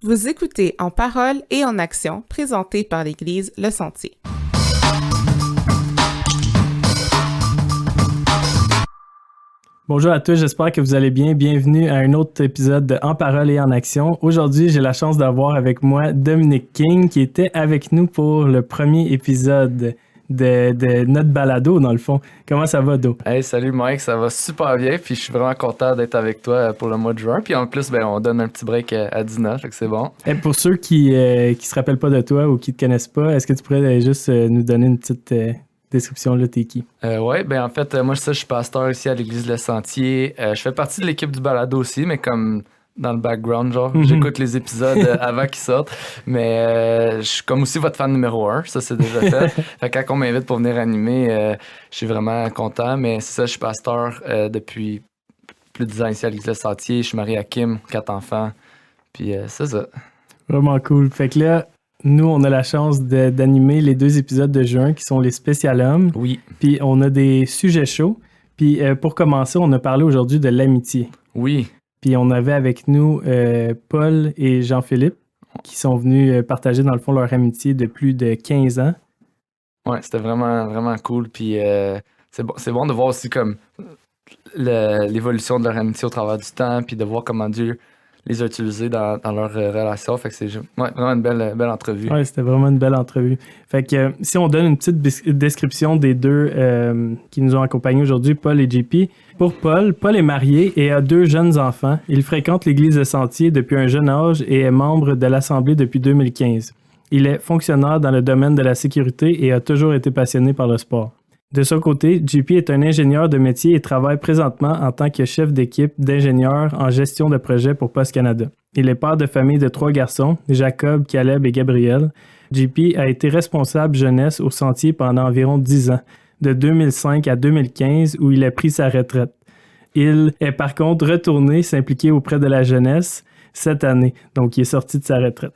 Vous écoutez En parole et en action, présenté par l'Église Le Sentier. Bonjour à tous, j'espère que vous allez bien. Bienvenue à un autre épisode de En parole et en action. Aujourd'hui, j'ai la chance d'avoir avec moi Dominique King qui était avec nous pour le premier épisode de notre balado, dans le fond. Comment ça va, Do? Hey, salut Mike, ça va super bien, puis je suis vraiment content d'être avec toi pour le mois de juin. Puis en plus, on donne un petit break à Dina, fait que c'est bon. Et pour ceux qui se rappellent pas de toi ou qui te connaissent pas, est-ce que tu pourrais juste nous donner une petite description, là, t'es qui? Ouais, en fait, moi je suis pasteur ici à l'Église Le Sentier. Je fais partie de l'équipe du balado aussi, mais comme dans le background, genre, j'écoute les épisodes avant qu'ils sortent. Mais je suis comme aussi votre fan numéro 1, ça c'est déjà fait. Fait que quand on m'invite pour venir animer, je suis vraiment content. Mais c'est ça, je suis pasteur depuis plus de 10 ans ici à l'Église Le Sentier. Je suis marié à Kim, 4 enfants. Puis c'est ça. Vraiment cool. Fait que là, nous, on a la chance d'animer les 2 épisodes de juin qui sont les spécial hommes. Oui. Puis on a des sujets chauds. Puis pour commencer, on a parlé aujourd'hui de l'amitié. Oui. Puis on avait avec nous Paul et Jean-Philippe qui sont venus partager dans le fond leur amitié de plus de 15 ans. Ouais, c'était vraiment, vraiment cool. Puis c'est bon de voir aussi comme l'évolution de leur amitié au travers du temps, puis de voir comment Dieu les a utilisés dans leur relation. Fait que c'est vraiment une belle entrevue. Ouais, c'était vraiment une belle entrevue. Fait que si on donne une petite description des deux qui nous ont accompagnés aujourd'hui, Paul et JP. Pour Paul est marié et a 2 jeunes enfants. Il fréquente l'Église de Sentier depuis un jeune âge et est membre de l'Assemblée depuis 2015. Il est fonctionnaire dans le domaine de la sécurité et a toujours été passionné par le sport. De son côté, JP est un ingénieur de métier et travaille présentement en tant que chef d'équipe d'ingénieurs en gestion de projet pour Post Canada. Il est père de famille de 3 garçons, Jacob, Caleb et Gabriel. JP a été responsable jeunesse au Sentier pendant environ 10 ans, de 2005 à 2015 où il a pris sa retraite. Il est par contre retourné s'impliquer auprès de la jeunesse cette année, donc il est sorti de sa retraite.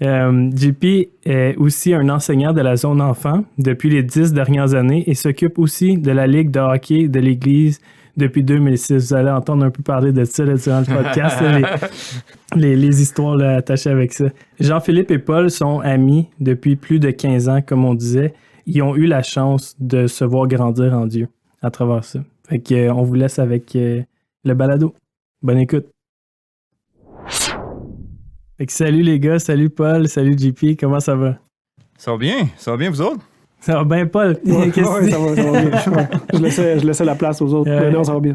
JP est aussi un enseignant de la zone enfant depuis les 10 dernières années et s'occupe aussi de la Ligue de hockey de l'Église depuis 2006. Vous allez entendre un peu parler de ça là, durant le podcast, les histoires là, attachées avec ça. Jean-Philippe et Paul sont amis depuis plus de 15 ans, comme on disait. Ils ont eu la chance de se voir grandir en Dieu à travers ça. Fait que, on vous laisse avec le balado. Bonne écoute. Fait que salut les gars, salut Paul, salut JP, comment ça va? Ça va bien vous autres? Ça va bien Paul? Ouais, ça va bien. Je laissais la place aux autres. Non, ça va bien.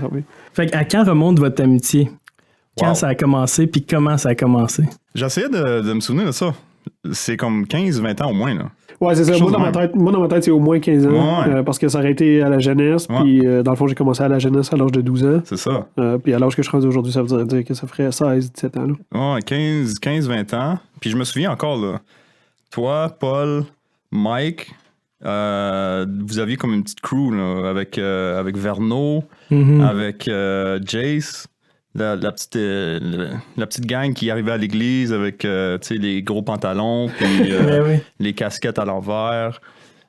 Fait que à quand remonte votre amitié? Quand ça a commencé, puis comment ça a commencé? J'essayais de me souvenir de ça. C'est comme 15-20 ans au moins, là. Ouais, c'est ça. Moi, dans ma tête, c'est au moins 15 ans. Ouais. Parce que ça aurait été à la jeunesse. Puis, dans le fond, j'ai commencé à la jeunesse à l'âge de 12 ans. C'est ça. Puis, à l'âge que je suis rendu aujourd'hui, ça veut dire que ça ferait 16-17 ans. Là. Ouais, 15-20 ans. Puis, je me souviens encore, là. Toi, Paul, Mike, vous aviez comme une petite crew, là, avec Verno, avec Jace. La petite gang qui arrivait à l'église avec les gros pantalons puis les casquettes à l'envers.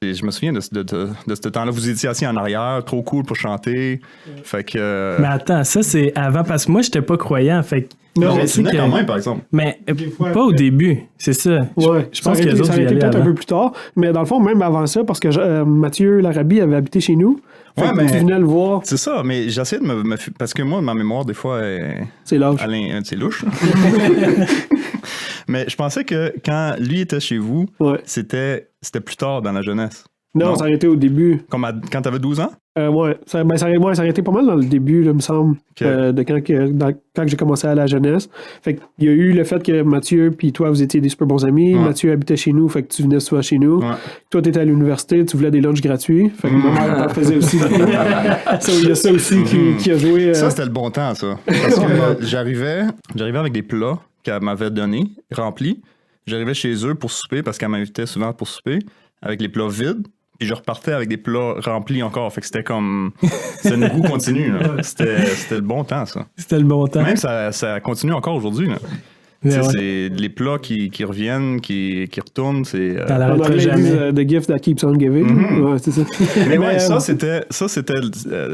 Et je me souviens de ce temps-là. Vous étiez assis en arrière, trop cool pour chanter. Fait que... Mais attends, ça c'est avant, parce que moi j'étais pas croyant. Fait que non, c'est quand même, par exemple. Mais pas au début, c'est ça. Ouais, je pense que les autres ça aurait été peut-être un peu plus tard. Mais dans le fond, même avant ça, parce que Mathieu Larabie avait habité chez nous. Ouais, mais tu venais le voir. C'est ça, mais j'essaie de me parce que moi, ma mémoire, des fois, c'est louche. C'est louche. Mais je pensais que quand lui était chez vous, c'était plus tard dans la jeunesse. Non, ça aurait été au début. Comme quand t'avais 12 ans? Ouais, ça aurait été pas mal dans le début, là, me semble, de quand j'ai commencé à la jeunesse. Fait qu'il y a eu le fait que Mathieu puis toi, vous étiez des super bons amis. Ouais. Mathieu habitait chez nous, fait que tu venais souvent chez nous. Ouais. Toi, t'étais à l'université, tu voulais des lunchs gratuits. Fait que ma mère en faisait aussi. Il y a ça aussi qui a joué. Ça, c'était le bon temps, ça. Parce que j'arrivais avec des plats qu'elle m'avait donnés, remplis. J'arrivais chez eux pour souper, parce qu'elle m'invitait souvent pour souper, avec les plats vides. Puis je repartais avec des plats remplis encore. Fait que c'était comme... C'était une goût continu. Là. C'était le bon temps, ça. C'était le bon temps. Même ça continue encore aujourd'hui. Là. C'est les plats qui reviennent, qui retournent. C'est... Dans la retraite jamais. The gift that keeps on giving. Mm-hmm. Ouais, c'est ça. Mais ouais, ça, c'était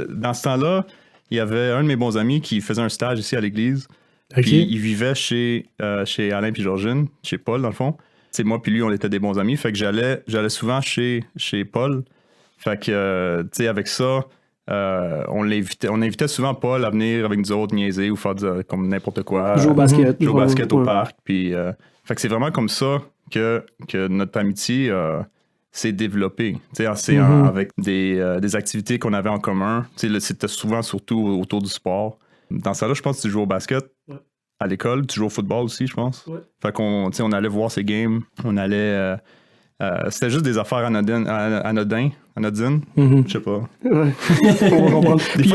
dans ce temps-là, il y avait un de mes bons amis qui faisait un stage ici à l'église. Puis il vivait chez Alain puis Georgine, chez Paul, dans le fond. T'sais, moi puis lui, on était des bons amis. Fait que j'allais souvent chez Paul. Fait que, tu sais, avec ça, on invitait souvent Paul à venir avec nous autres niaiser ou faire comme n'importe quoi. Jouer au basket. Jouer au basket au parc. Puis, fait que c'est vraiment comme ça que notre amitié s'est développée. Tu sais, avec des activités qu'on avait en commun. Tu sais, c'était souvent surtout autour du sport. Dans ça là, je pense que tu joues au basket. Ouais. À l'école, tu joues au football aussi, je pense. Ouais. Fait qu'on allait voir ces games. On allait... c'était juste des affaires anodines. Je sais pas. Ouais. Puis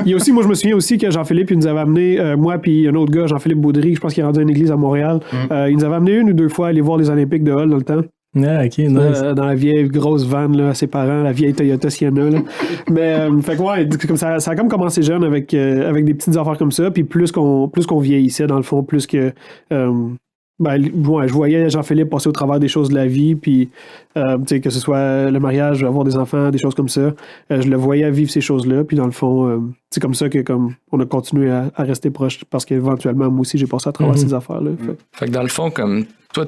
il y a aussi, moi je me souviens aussi que Jean-Philippe, il nous avait amené, moi puis un autre gars, Jean-Philippe Baudry, je pense qu'il est rendu à une église à Montréal. Il nous avait amené 1 ou 2 fois à aller voir les Olympiques de Hull dans le temps. Ah, ok, nice. Dans la vieille grosse van là, à ses parents, la vieille Toyota Sienna. Là. Mais fait que ouais, comme ça a comme commencé jeune avec des petites affaires comme ça, puis plus qu'on vieillissait dans le fond, plus que je voyais Jean-Philippe passer au travers des choses de la vie, puis que ce soit le mariage, avoir des enfants, des choses comme ça. Je le voyais vivre ces choses-là, puis dans le fond, c'est comme ça que on a continué à rester proche, parce qu'éventuellement, moi aussi, j'ai passé à travers ces affaires-là. Fait que dans le fond, comme toi,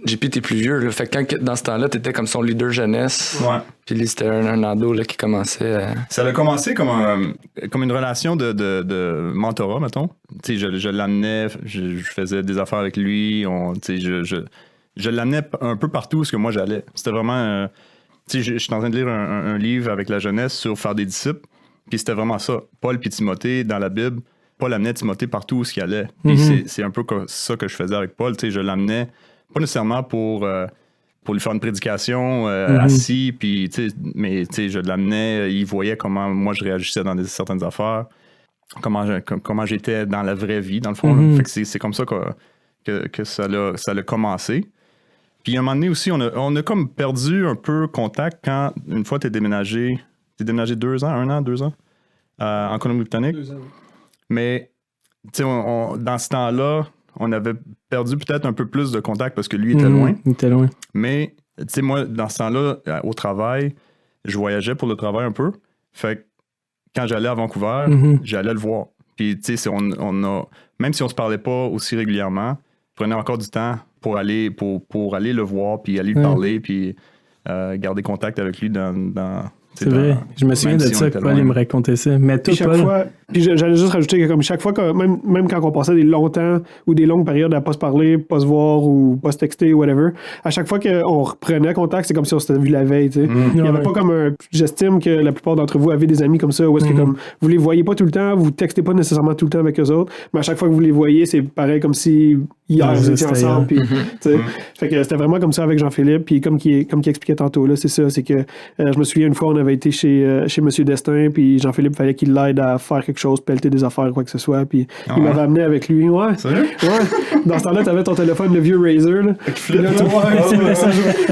JP, t'es plus vieux, là. Fait que dans ce temps-là, t'étais comme son leader jeunesse. Ouais. Puis lui, c'était un ado là, qui commençait à... Ça a commencé comme une relation de mentorat, mettons. Tu sais, je l'amenais, je faisais des affaires avec lui. Je l'amenais un peu partout où moi j'allais. C'était vraiment... tu sais, je suis en train de lire un livre avec la jeunesse sur faire des disciples. Puis c'était vraiment ça. Paul puis Timothée, dans la Bible, Paul amenait Timothée partout où il allait. Puis c'est un peu ça que je faisais avec Paul. Tu sais, je l'amenais pas nécessairement pour lui faire une prédication assis, puis, mais je l'amenais, il voyait comment moi je réagissais dans certaines affaires, comment j'étais dans la vraie vie, dans le fond. Fait que c'est comme ça que ça l'a commencé. Puis à un moment donné aussi, on a comme perdu un peu contact quand, une fois, t'es déménagé 2 ans, 1 an, 2 ans, en Colombie-Britannique. 2 ans, oui. Mais, tu sais, dans ce temps-là, on avait perdu peut-être un peu plus de contact parce que lui était loin. Il était loin. Mais, tu sais, moi, dans ce temps-là, au travail, je voyageais pour le travail un peu. Fait que quand j'allais à Vancouver, j'allais le voir. Puis, tu sais, même si on se parlait pas aussi régulièrement, je prenais encore du temps pour aller le voir, puis aller lui parler, puis garder contact avec lui dans c'est vrai. Je me souviens de ça que Paul il me racontait ça. Mais toi, chaque fois, puis j'allais juste rajouter que comme chaque fois, même quand on passait des longs temps ou des longues périodes à pas se parler, pas se voir ou pas se texter ou whatever, à chaque fois qu'on reprenait contact, c'est comme si on s'était vu la veille. Tu sais. Il n'y avait pas comme j'estime que la plupart d'entre vous avez des amis comme ça où est-ce que comme vous les voyez pas tout le temps, vous textez pas nécessairement tout le temps avec eux autres, mais à chaque fois que vous les voyez, c'est pareil comme si hier vous étiez ensemble. Puis, fait que c'était vraiment comme ça avec Jean-Philippe. Puis comme qui expliquait tantôt là, c'est ça, c'est que je me souviens une fois on avait été chez Monsieur Destin, puis Jean-Philippe fallait qu'il l'aide à faire quelque chose, pelleter des affaires, quoi que ce soit, puis il m'avait amené avec lui. Ouais. Sérieux? Ouais. Dans ce temps-là, t'avais ton téléphone, le vieux Razer, là. Puis là,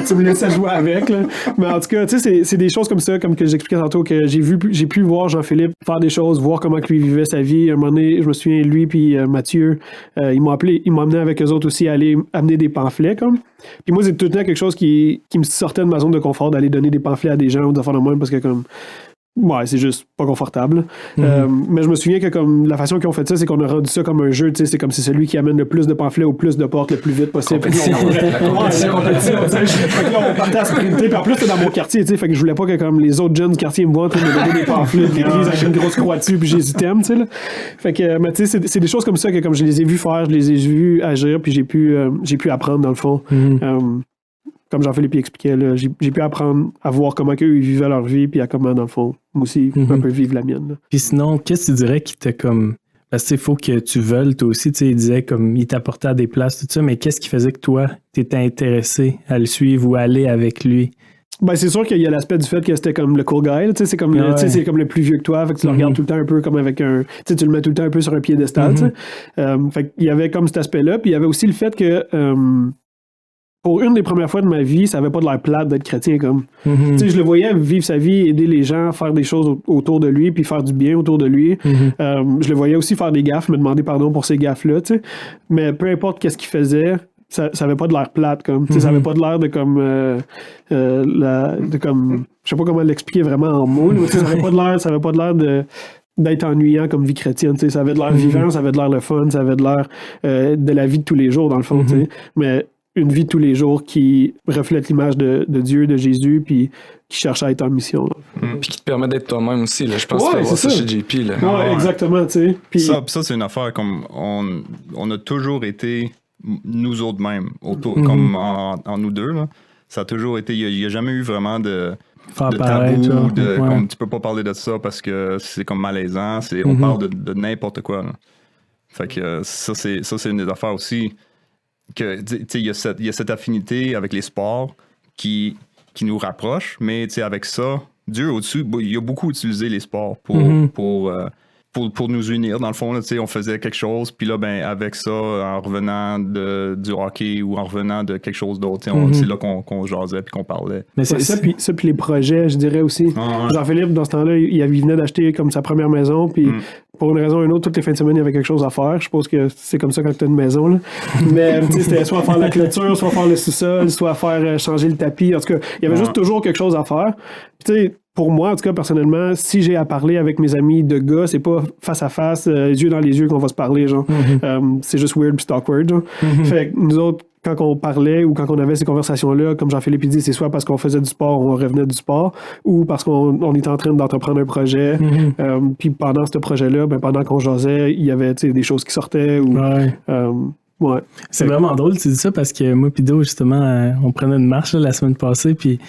tu me laissais jouer avec, là. Mais en tout cas, tu sais, c'est des choses comme ça, comme que j'expliquais tantôt, que j'ai pu voir Jean-Philippe faire des choses, voir comment lui vivait sa vie. À un moment donné, je me souviens, lui puis Mathieu, ils m'ont amené avec eux autres aussi à aller amener des pamphlets, comme. Puis moi, c'est tout le temps quelque chose qui me sortait de ma zone de confort, d'aller donner des pamphlets à des gens ou de faire de même, parce que comme ouais, c'est juste pas confortable. Mais je me souviens que comme la façon qu'ils ont fait ça, c'est qu'on a rendu ça comme un jeu, tu sais, c'est comme c'est celui qui amène le plus de pamphlets au plus de portes le plus vite possible. Compétition. Fait que là, on partait à sprinter, puis en plus, c'était dans mon quartier, tu sais, fait que je voulais pas que comme les autres jeunes du quartier me voient me donner des pamphlets de l'église avec une grosse croix dessus, puis j'hésitais, tu sais, là. Fait que, mais tu sais, c'est des choses comme ça que comme je les ai vus faire, je les ai vus agir, puis j'ai pu apprendre dans le fond. Comme Jean-Philippe expliquait, là, j'ai pu apprendre à voir comment eux ils vivaient leur vie, puis à comment, dans le fond, moi aussi, un peu vivre la mienne. Là. Puis sinon, qu'est-ce que tu dirais qui t'a comme... Parce que il faut que tu veuilles, toi aussi, tu sais, il disait comme, il t'apportait à des places, tout ça, mais qu'est-ce qui faisait que toi, t'étais intéressé à le suivre ou à aller avec lui? Ben, c'est sûr qu'il y a l'aspect du fait que c'était comme le cool guy, tu sais, c'est comme, c'est comme le plus vieux que toi, fait que tu le regardes tout le temps un peu comme avec un... Tu sais, tu le mets tout le temps un peu sur un piédestal, tu sais. Fait qu'il y avait comme cet aspect-là, puis il y avait aussi le fait que... pour une des premières fois de ma vie, ça avait pas de l'air plate d'être chrétien, comme. Tu sais, je le voyais vivre sa vie, aider les gens, faire des choses autour de lui, puis faire du bien autour de lui. Je le voyais aussi faire des gaffes, me demander pardon pour ces gaffes-là, tu sais. Mais peu importe qu'est-ce qu'il faisait, ça avait pas de l'air plate, comme. Tu sais, ça avait pas de l'air de comme... de comme... Je sais pas comment l'expliquer vraiment en mots, mais ça avait pas de l'air de d'être ennuyant comme vie chrétienne. Tu sais, ça avait de l'air vivant, ça avait de l'air le fun, ça avait de l'air de la vie de tous les jours, dans le fond. Tu sais. Mais une vie de tous les jours qui reflète l'image de Dieu, de Jésus, puis qui cherche à être en mission. Puis qui te permet d'être toi-même aussi. Là. Je pense que tu vas voir ça chez JP. Là. Ouais, exactement. Tu sais. Puis... Ça, c'est une affaire comme on a toujours été nous autres mêmes, comme en nous deux. Là. Ça a toujours été... Il n'y a jamais eu vraiment de tabou, comme tu peux pas parler de ça parce que c'est comme malaisant. On parle de n'importe quoi. Là. Fait que ça, c'est une des affaires aussi que, tu sais, il y a cette affinité avec les sports qui nous rapproche, mais tu sais, avec ça, Dieu au-dessus, il a beaucoup utilisé les sports pour nous unir. Dans le fond, là, on faisait quelque chose, puis là, ben, avec ça, en revenant du hockey ou en revenant de quelque chose d'autre, c'est là qu'on jasait puis qu'on parlait. Mais c'est ça, puis les projets, je dirais aussi. Jean-Philippe, dans ce temps-là, il venait d'acheter comme sa première maison, puis pour une raison ou une autre, toutes les fins de semaine, il y avait quelque chose à faire. Je suppose que c'est comme ça quand tu as une maison. Là. Mais c'était soit faire la clôture, soit faire le sous-sol, soit faire changer le tapis. En tout cas, il y avait juste toujours quelque chose à faire. Tu sais, pour moi, en tout cas, personnellement, si j'ai à parler avec mes amis de gars, c'est pas face à face, les yeux dans les yeux qu'on va se parler, genre. C'est juste weird puis awkward, genre. Fait que nous autres, quand on parlait ou quand on avait ces conversations-là, comme Jean-Philippe dit, c'est soit parce qu'on faisait du sport, on revenait du sport, ou parce qu'on était en train d'entreprendre un projet. Puis pendant ce projet-là, ben, pendant qu'on jasait, il y avait des choses qui sortaient. Ou, ouais. C'est vraiment drôle, tu dis ça, parce que moi pis Do, justement, on prenait une marche là, la semaine passée, puis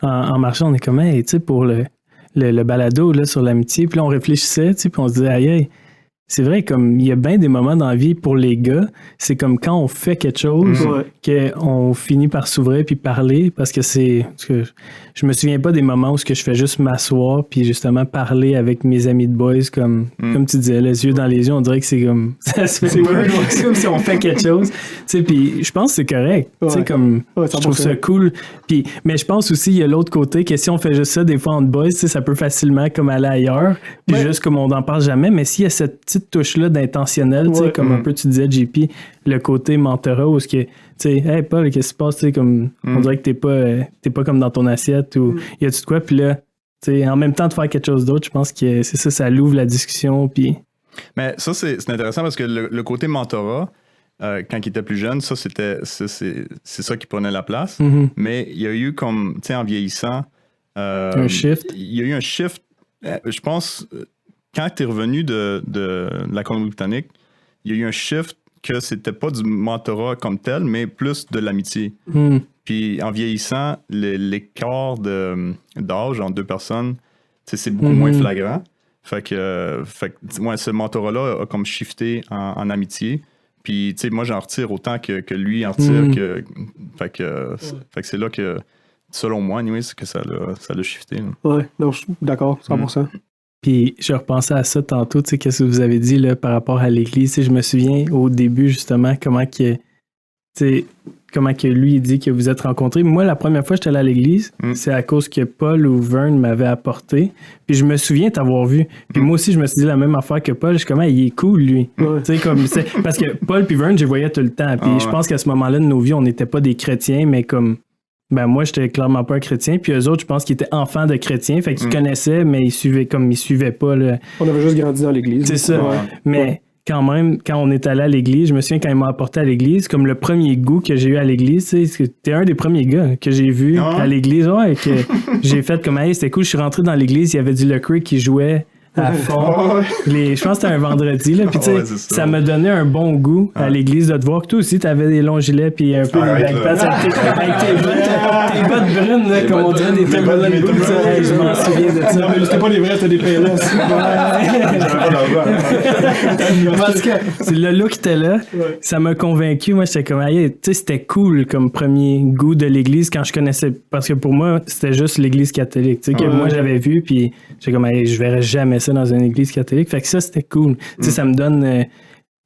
en marchant, on est comme, hey, tu sais, pour le balado là, sur l'amitié, puis là, on réfléchissait, tu sais, puis on se disait, aïe, c'est vrai, comme il y a bien des moments dans la vie pour les gars, c'est comme quand on fait quelque chose qu'on finit par s'ouvrir puis parler, parce que je me souviens pas des moments où je fais juste m'asseoir puis justement parler avec mes amis de boys comme tu disais, les yeux dans les yeux, on dirait que c'est comme ça se fait c'est comme si on fait quelque chose, tu sais, puis je pense que c'est correct, tu sais, comme je trouve ça cool, puis mais je pense aussi il y a l'autre côté que si on fait juste ça des fois entre boys, tu sais, ça peut facilement comme aller ailleurs, puis juste comme on n'en parle jamais, mais s'il y a cette petite touche-là d'intentionnel, tu sais, comme un peu tu disais, JP, le côté mentorat où ce que, tu sais, hey Paul, qu'est-ce qui se passe, tu sais, comme, on dirait que t'es pas comme dans ton assiette ou y a-tu de quoi, puis là, tu sais, en même temps de faire quelque chose d'autre, je pense que c'est ça l'ouvre la discussion, puis... Mais ça, c'est intéressant parce que le côté mentorat, quand il était plus jeune, ça, c'est ça qui prenait la place, mais il y a eu comme, tu sais, en vieillissant... un shift. Il y a eu un shift, je pense... Quand tu es revenu de la Colombie-Britannique, il y a eu un shift que c'était pas du mentorat comme tel, mais plus de l'amitié. Puis en vieillissant, l'écart d'âge entre deux personnes, c'est beaucoup moins flagrant. Fait que ce mentorat-là a comme shifté en amitié. Puis moi, j'en retire autant que lui en retire. Fait que c'est là que, selon moi, anyway, c'est que ça l'a shifté. Ouais, non, je suis d'accord, 100%. Puis je repensais à ça tantôt, tu sais, qu'est-ce que vous avez dit là, par rapport à l'Église. Tu sais, je me souviens au début, justement, comment que lui, il dit que vous êtes rencontrés. Moi, la première fois que j'étais allé à l'Église, c'est à cause que Paul ou Vern m'avait apporté. Puis je me souviens t'avoir vu. Puis moi aussi, je me suis dit la même affaire que Paul. Je suis comme, il est cool, lui. Tu sais, comme, parce que Paul puis Vern, je les voyais tout le temps. Puis je pense qu'à ce moment-là de nos vies, on n'était pas des chrétiens, mais comme... Ben moi, j'étais clairement pas un chrétien, puis eux autres, je pense qu'ils étaient enfants de chrétiens, fait qu'ils connaissaient, mais ils suivaient pas. On avait juste grandi dans l'église. C'est ça. Ouais. Mais quand même, quand on est allé à l'église, je me souviens quand ils m'ont apporté à l'église, comme le premier goût que j'ai eu à l'église, c'était un des premiers gars que j'ai vu à l'église, que j'ai fait comme, hey, c'était cool, je suis rentré dans l'église, il y avait du Lecrae qui jouait à fond. Je pense que c'était un vendredi, là. Puis, tu sais, ça m'a donné un bon goût à l'église de te voir que toi aussi, t'avais des longs gilets, puis un peu des backpacks avec tes bottes brunes, là, comme on dirait des Timberland boots. Je m'en souviens de ça. Non, mais c'était pas des vrais, c'était des PLS. Parce que le look était là, ça m'a convaincu. Moi, j'étais comme, tu sais, c'était cool comme premier goût de l'église quand je connaissais. Parce que pour moi, c'était juste l'église catholique, tu sais, que moi j'avais vu, puis j'étais comme, je verrais jamais ça dans une église catholique. Fait que ça, c'était cool. Tu sais, ça me donne...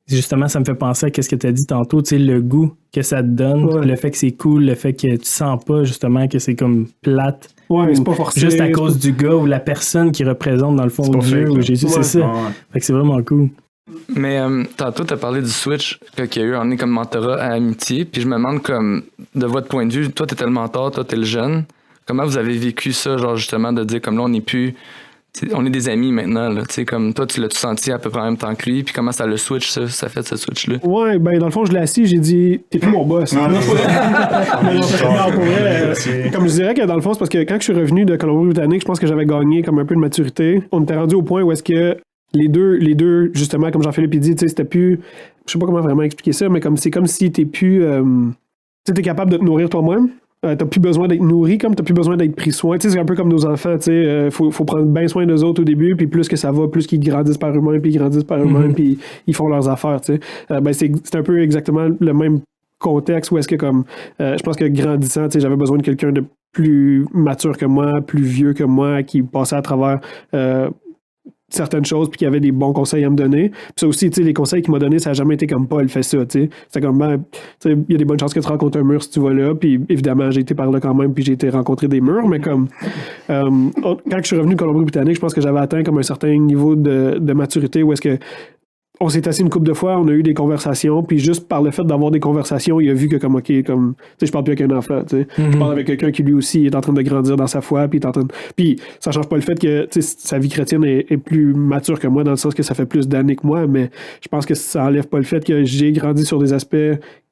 justement, ça me fait penser à ce que tu as dit tantôt, tu sais, le goût que ça te donne, le fait que c'est cool, le fait que tu sens pas, justement, que c'est comme plate. Ouais, c'est pas forcé. Juste à cause du gars ou la personne qui représente, dans le fond, Dieu ou Jésus, c'est ça. Fait que c'est vraiment cool. Mais tantôt, tu as parlé du switch qu'il y a eu en est comme mentorat à amitié, puis je me demande, comme, de votre point de vue, toi, t'étais le mentor, toi, t'es le jeune, comment vous avez vécu ça, genre, justement, de dire, comme là, on n'est plus... on est des amis maintenant, là, tu sais, comme toi, tu l'as-tu senti à peu près en même temps que lui, puis comment ça le switch, ça fait ce switch-là? Ouais, ben dans le fond, je l'ai assis, j'ai dit, t'es plus mon boss. Non, pour vrai, comme je dirais que dans le fond, c'est parce que quand je suis revenu de Colombie-Britannique, je pense que j'avais gagné comme un peu de maturité. On était rendu au point où est-ce que les deux, justement, comme Jean-Philippe dit, tu sais, c'était plus, je sais pas comment vraiment expliquer ça, mais c'est comme si t'es plus, tu sais, t'es capable de te nourrir toi-même. T'as plus besoin d'être nourri, comme t'as plus besoin d'être pris soin. Tu sais, c'est un peu comme nos enfants, tu sais. Faut prendre bien soin d'eux autres au début, puis plus que ça va, plus qu'ils grandissent par eux-mêmes, puis ils grandissent par eux-mêmes, puis ils font leurs affaires, tu sais. C'est un peu exactement le même contexte où est-ce que, comme, je pense que grandissant, tu sais, j'avais besoin de quelqu'un de plus mature que moi, plus vieux que moi, qui passait à travers certaines choses puis qui avait des bons conseils à me donner. Puis ça aussi, tu sais, les conseils qu'il m'a donnés, ça n'a jamais été comme Paul fait ça, tu sais. C'était comme, tu sais, il y a des bonnes chances que tu rencontres un mur si tu vas là, puis évidemment, j'ai été par là quand même, puis j'ai été rencontrer des murs, mais comme, quand je suis revenu de Colombie-Britannique, je pense que j'avais atteint comme un certain niveau de maturité où est-ce que on s'est assis une couple de fois, on a eu des conversations, puis juste par le fait d'avoir des conversations, il a vu que comme, OK, comme, tu sais, je parle plus avec un enfant, tu sais. Je parle avec quelqu'un qui lui aussi est en train de grandir dans sa foi, puis puis ça change pas le fait que, tu sais, sa vie chrétienne est plus mature que moi, dans le sens que ça fait plus d'années que moi, mais je pense que ça enlève pas le fait que j'ai grandi sur des aspects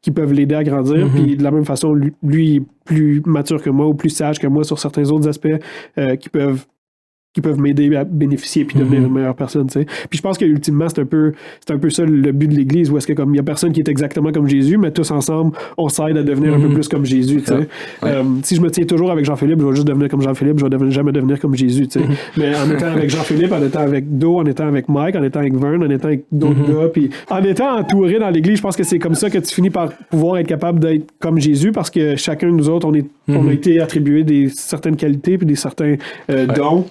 qui peuvent l'aider à grandir, puis de la même façon, lui est plus mature que moi, ou plus sage que moi sur certains autres aspects qui peuvent m'aider à bénéficier puis devenir une meilleure personne, tu sais. Puis je pense que ultimement c'est un peu ça le but de l'Église, où est-ce que comme il y a personne qui est exactement comme Jésus, mais tous ensemble on s'aide à devenir un peu plus comme Jésus, tu sais. Si je me tiens toujours avec Jean-Philippe, je vais juste devenir comme Jean-Philippe, je vais jamais devenir comme Jésus, tu sais. Mais en étant avec Jean-Philippe, en étant avec Do, en étant avec Mike, en étant avec Vern, en étant avec d'autres gars, puis en étant entouré dans l'Église, je pense que c'est comme ça que tu finis par pouvoir être capable d'être comme Jésus, parce que chacun de nous autres, on a été attribué des certaines qualités puis des certains dons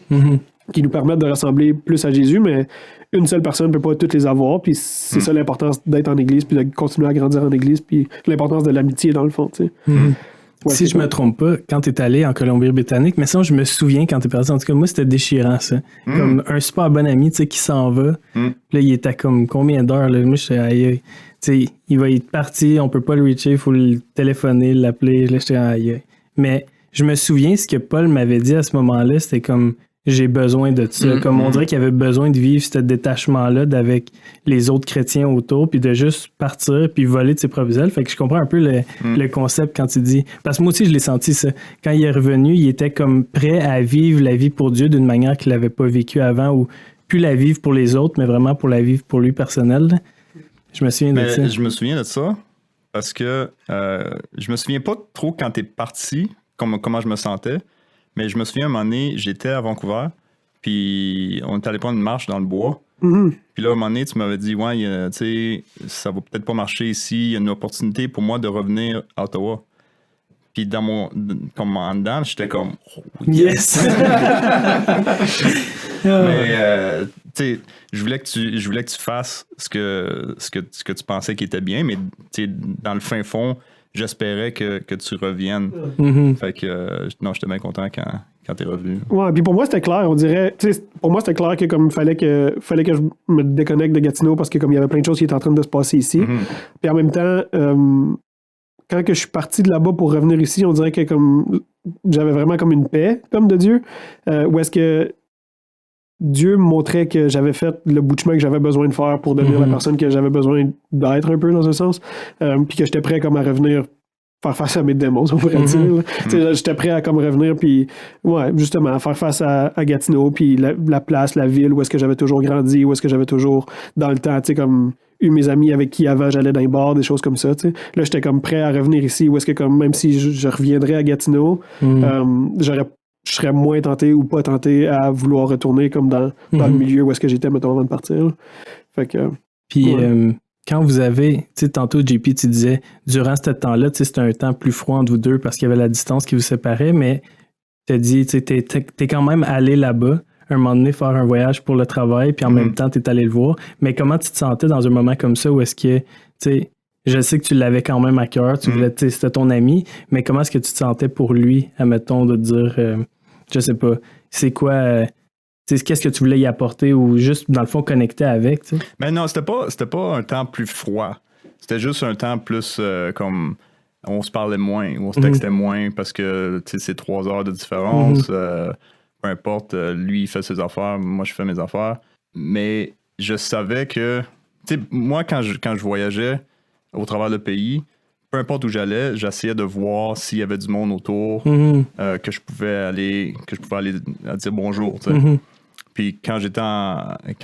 qui nous permettent de ressembler plus à Jésus, mais une seule personne ne peut pas toutes les avoir, puis c'est ça l'importance d'être en Église, puis de continuer à grandir en Église, puis l'importance de l'amitié dans le fond, tu sais. Ouais, si je me trompe pas, quand t'es allé en Colombie-Britannique, mais sinon je me souviens quand t'es parti, en tout cas moi c'était déchirant ça. Comme un super bon ami, tu sais, qui s'en va, puis là il était comme combien d'heures, là, moi j'étais aïe, tu sais, il va être parti, on peut pas le reacher, il faut le téléphoner, l'appeler, là j'étais aïe. Mais je me souviens ce que Paul m'avait dit à ce moment-là, c'était comme j'ai besoin de ça. Comme on dirait qu'il avait besoin de vivre ce détachement-là d'avec les autres chrétiens autour, puis de juste partir, puis voler de ses propres ailes. Fait que je comprends un peu le concept quand il dit... Parce que moi aussi, je l'ai senti, ça. Quand il est revenu, il était comme prêt à vivre la vie pour Dieu d'une manière qu'il n'avait pas vécue avant, ou plus la vivre pour les autres, mais vraiment pour la vivre pour lui personnel. Je me souviens de ça. Je me souviens de ça, parce que je me souviens pas trop quand t'es parti, comment je me sentais. Mais je me souviens, à un moment donné, j'étais à Vancouver, puis on était allé prendre une marche dans le bois. Puis là, à un moment donné, tu m'avais dit, ouais, tu sais, ça va peut-être pas marcher ici, il y a une opportunité pour moi de revenir à Ottawa. Puis comme en dedans, j'étais comme, oh, yes! Mais, tu sais, je voulais que tu fasses ce que tu pensais qui était bien, mais tu sais, dans le fin fond, j'espérais que tu reviennes. Fait que, non, j'étais bien content quand t'es revenu. Ouais, puis pour moi, c'était clair. On dirait, tu sais, pour moi, c'était clair que comme fallait que je me déconnecte de Gatineau parce que comme il y avait plein de choses qui étaient en train de se passer ici. Puis en même temps, quand que je suis parti de là-bas pour revenir ici, on dirait que comme j'avais vraiment comme une paix, comme de Dieu, où est-ce que Dieu me montrait que j'avais fait le bout de chemin que j'avais besoin de faire pour devenir la personne que j'avais besoin d'être un peu dans un sens, puis que j'étais prêt comme à revenir faire face à mes démons, on pourrait dire. J'étais prêt à comme revenir, puis ouais, justement, faire face à Gatineau, puis la place, la ville, où est-ce que j'avais toujours grandi, où est-ce que j'avais toujours, dans le temps, tu sais, comme eu mes amis avec qui avant j'allais dans les bars, des choses comme ça, tu sais. Là, j'étais comme prêt à revenir ici, où est-ce que comme, même si je reviendrais à Gatineau, je serais moins tenté ou pas tenté à vouloir retourner comme dans le milieu où est-ce que j'étais, mettons, avant de partir. Là. Fait que... Puis, quand vous avez... Tu sais, tantôt, JP, tu disais, durant ce temps-là, tu sais, c'était un temps plus froid entre vous deux parce qu'il y avait la distance qui vous séparait, mais tu as dit, tu sais, t'es quand même allé là-bas, un moment donné, faire un voyage pour le travail, puis en même temps, t'es allé le voir. Mais comment tu te sentais dans un moment comme ça où est-ce que, tu sais... Je sais que tu l'avais quand même à cœur, tu voulais, c'était ton ami, mais comment est-ce que tu te sentais pour lui, admettons, de dire, je sais pas, c'est quoi, qu'est-ce que tu voulais y apporter ou juste, dans le fond, connecter avec, tu sais? Mais non, c'était pas un temps plus froid. C'était juste un temps plus comme, on se parlait moins, on se textait moins parce que, tu sais, c'est 3 heures de différence. peu importe, lui, il fait ses affaires, moi, je fais mes affaires. Mais je savais que, tu sais, moi, quand je voyageais au travers du pays, peu importe où j'allais, j'essayais de voir s'il y avait du monde autour que je pouvais aller dire bonjour, tu sais. Puis quand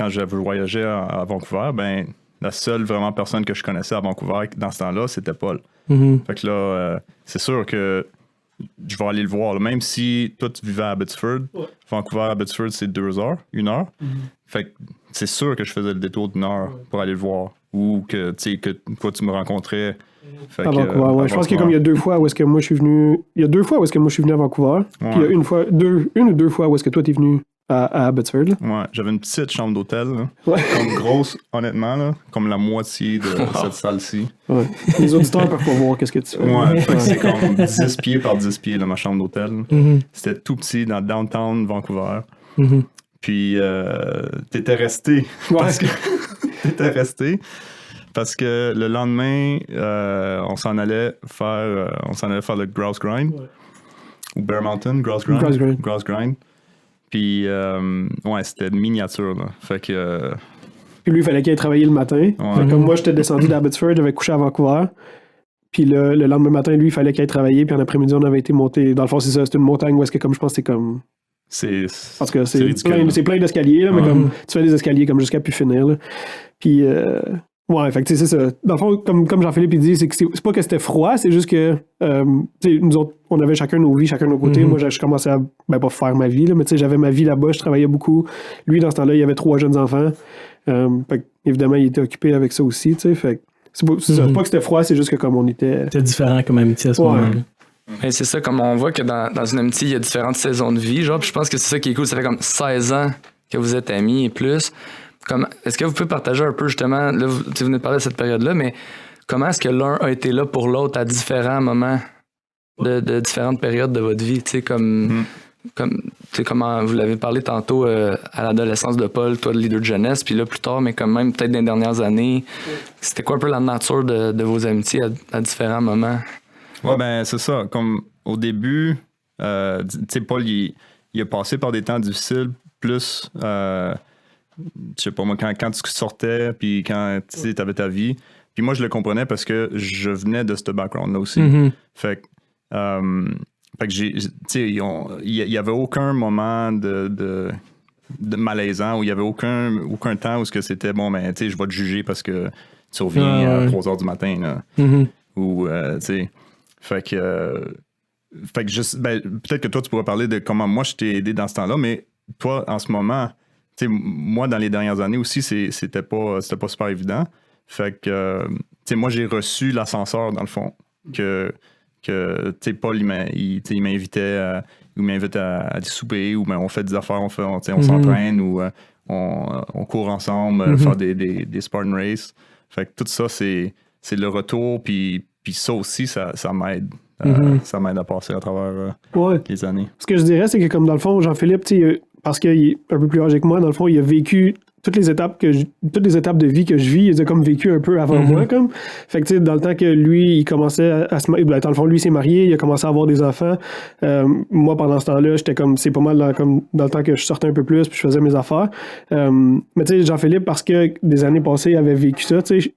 j'avais voyagé à Vancouver, ben la seule vraiment personne que je connaissais à Vancouver dans ce temps-là, c'était Paul. Fait que là, c'est sûr que je vais aller le voir. Là. Même si toi, tu vivais à Abbotsford, Vancouver à Abbotsford, c'est 2 heures, 1 heure. Fait que c'est sûr que je faisais le détour d'1 heure pour aller le voir. Ou que toi, tu me rencontrais. À Vancouver, je pense qu'il y a 2 fois où est-ce que moi je suis venu. Il y a 2 fois où est-ce que moi je suis venu à Vancouver. Puis il y a une ou deux fois où est-ce que toi t'es venu à Abbotsford. Ouais, j'avais une petite chambre d'hôtel. Comme grosse, honnêtement, là, comme la moitié de cette salle-ci. Ouais. Les auditeurs peuvent pas voir qu'est-ce que tu fais. Ouais, fait que c'est comme 10 pieds par 10 pieds, là, ma chambre d'hôtel. C'était tout petit dans downtown Vancouver. Puis t'étais resté. Parce que t'étais resté. Parce que le lendemain, on s'en allait faire le Grouse Grind. Ou Bear Mountain, Grouse Grind. Puis, c'était une miniature, là. Fait que... Puis lui, il fallait qu'il aille travailler le matin. Fait que comme moi, j'étais descendu d'Abbotsford, j'avais couché à Vancouver. Puis le lendemain matin, lui, il fallait qu'il aille travailler. Puis en après-midi, on avait été monté... Dans le fond, c'est ça, c'est une montagne où est-ce que, comme je pense, c'est comme... Parce que c'est plein d'escaliers, là, mais comme tu fais des escaliers comme jusqu'à plus finir, là. Puis... Ouais, fait que c'est ça. Dans le fond, comme Jean-Philippe il dit, c'est pas que c'était froid, c'est juste que nous autres, on avait chacun nos vies, chacun de nos côtés. Moi, je commençais à pas faire ma vie, là, mais j'avais ma vie là-bas, je travaillais beaucoup. Lui, dans ce temps-là, il avait 3 jeunes enfants. Fait que, évidemment, il était occupé avec ça aussi, tu sais. Fait que c'est pas que c'était froid, c'est juste que comme on était... C'était différent comme amitié à ce moment-là. Mais c'est ça, comme on voit que dans une amitié, il y a différentes saisons de vie, genre, puis je pense que c'est ça qui est cool. Ça fait comme 16 ans que vous êtes amis et plus. Est-ce que vous pouvez partager un peu, justement, là, vous venez de parler de cette période-là, mais comment est-ce que l'un a été là pour l'autre à différents moments de différentes périodes de votre vie? Tu sais, comme comment vous l'avez parlé tantôt à l'adolescence de Paul, toi, le leader de jeunesse, puis là, plus tard, mais quand même, peut-être dans les dernières années, c'était quoi un peu la nature de vos amitiés à différents moments? Ouais, ben, c'est ça. Comme au début, tu sais, Paul, il a passé par des temps difficiles, plus... je sais pas moi, quand tu sortais, puis quand tu avais ta vie. Puis moi, je le comprenais parce que je venais de ce background-là aussi. Fait que il y avait aucun moment de malaisant, où il y avait aucun temps où c'était bon, mais tu sais, je vais te juger parce que tu reviens à 3 heures du matin. Là. Ou, tu sais, fait que peut-être que toi, tu pourrais parler de comment moi, je t'ai aidé dans ce temps-là, mais toi, en ce moment... T'sais, moi, dans les dernières années aussi, c'était pas super évident. Fait que, moi, j'ai reçu l'ascenseur, dans le fond, que Paul, il m'invite à aller souper, ou ben, on fait des affaires, on s'entraîne, ou on court ensemble, faire des Spartan Race. Fait que tout ça, c'est le retour, puis ça aussi, ça m'aide. Ça m'aide à passer à travers les années. Ce que je dirais, c'est que comme dans le fond, Jean-Philippe, parce qu'il est un peu plus âgé que moi, dans le fond, il a vécu toutes les étapes de vie que je vis, il les a comme vécu un peu avant moi, comme. Fait que, tu sais, dans le temps que lui, il commençait à se marier, dans le fond, lui, il s'est marié, il a commencé à avoir des enfants. Moi, pendant ce temps-là, j'étais comme, c'est pas mal dans le temps que je sortais un peu plus, puis je faisais mes affaires. Mais tu sais, Jean-Philippe, parce que des années passées, il avait vécu ça, tu sais,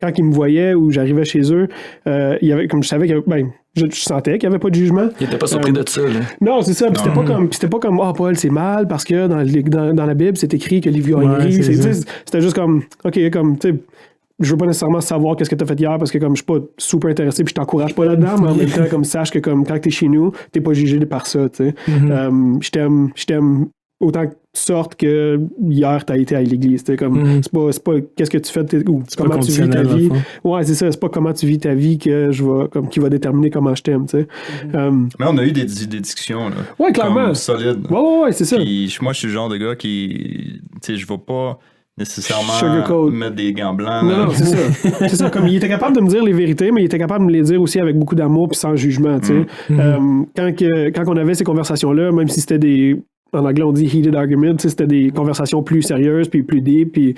quand il me voyait ou j'arrivais chez eux, il y avait, comme je savais qu'il y avait, je sentais qu'il n'y avait pas de jugement. Il était pas surpris de ça, là. Non, c'est ça. Puis c'était pas comme Paul, c'est mal parce que dans la Bible, c'est écrit que Livio a guéri. C'était juste comme, OK, comme, tu sais, je veux pas nécessairement savoir qu'est-ce que t'as fait hier parce que comme je suis pas super intéressé puis je t'encourage pas là-dedans, mais en même temps, comme sache que comme quand t'es chez nous, t'es pas jugé par ça, tu sais. Je t'aime autant que tu sortes que hier t'as été à l'église. C'est comme c'est pas qu'est-ce que tu fais ou comment tu vis ta vie. Ouais, c'est ça, c'est pas comment tu vis ta vie que qui va déterminer comment je t'aime, tu sais. Mais on a eu des discussions là. Ouais, clairement. Solides. Ouais, c'est ça. Puis moi je suis le genre de gars qui tu sais, je vais pas nécessairement mettre des gants blancs. Non, c'est ça. C'est ça. Comme il était capable de me dire les vérités, mais il était capable de me les dire aussi avec beaucoup d'amour puis sans jugement, tu sais. Quand on avait ces conversations-là, même si c'était en anglais, on dit heated argument, c'était des conversations plus sérieuses, puis plus deep, puis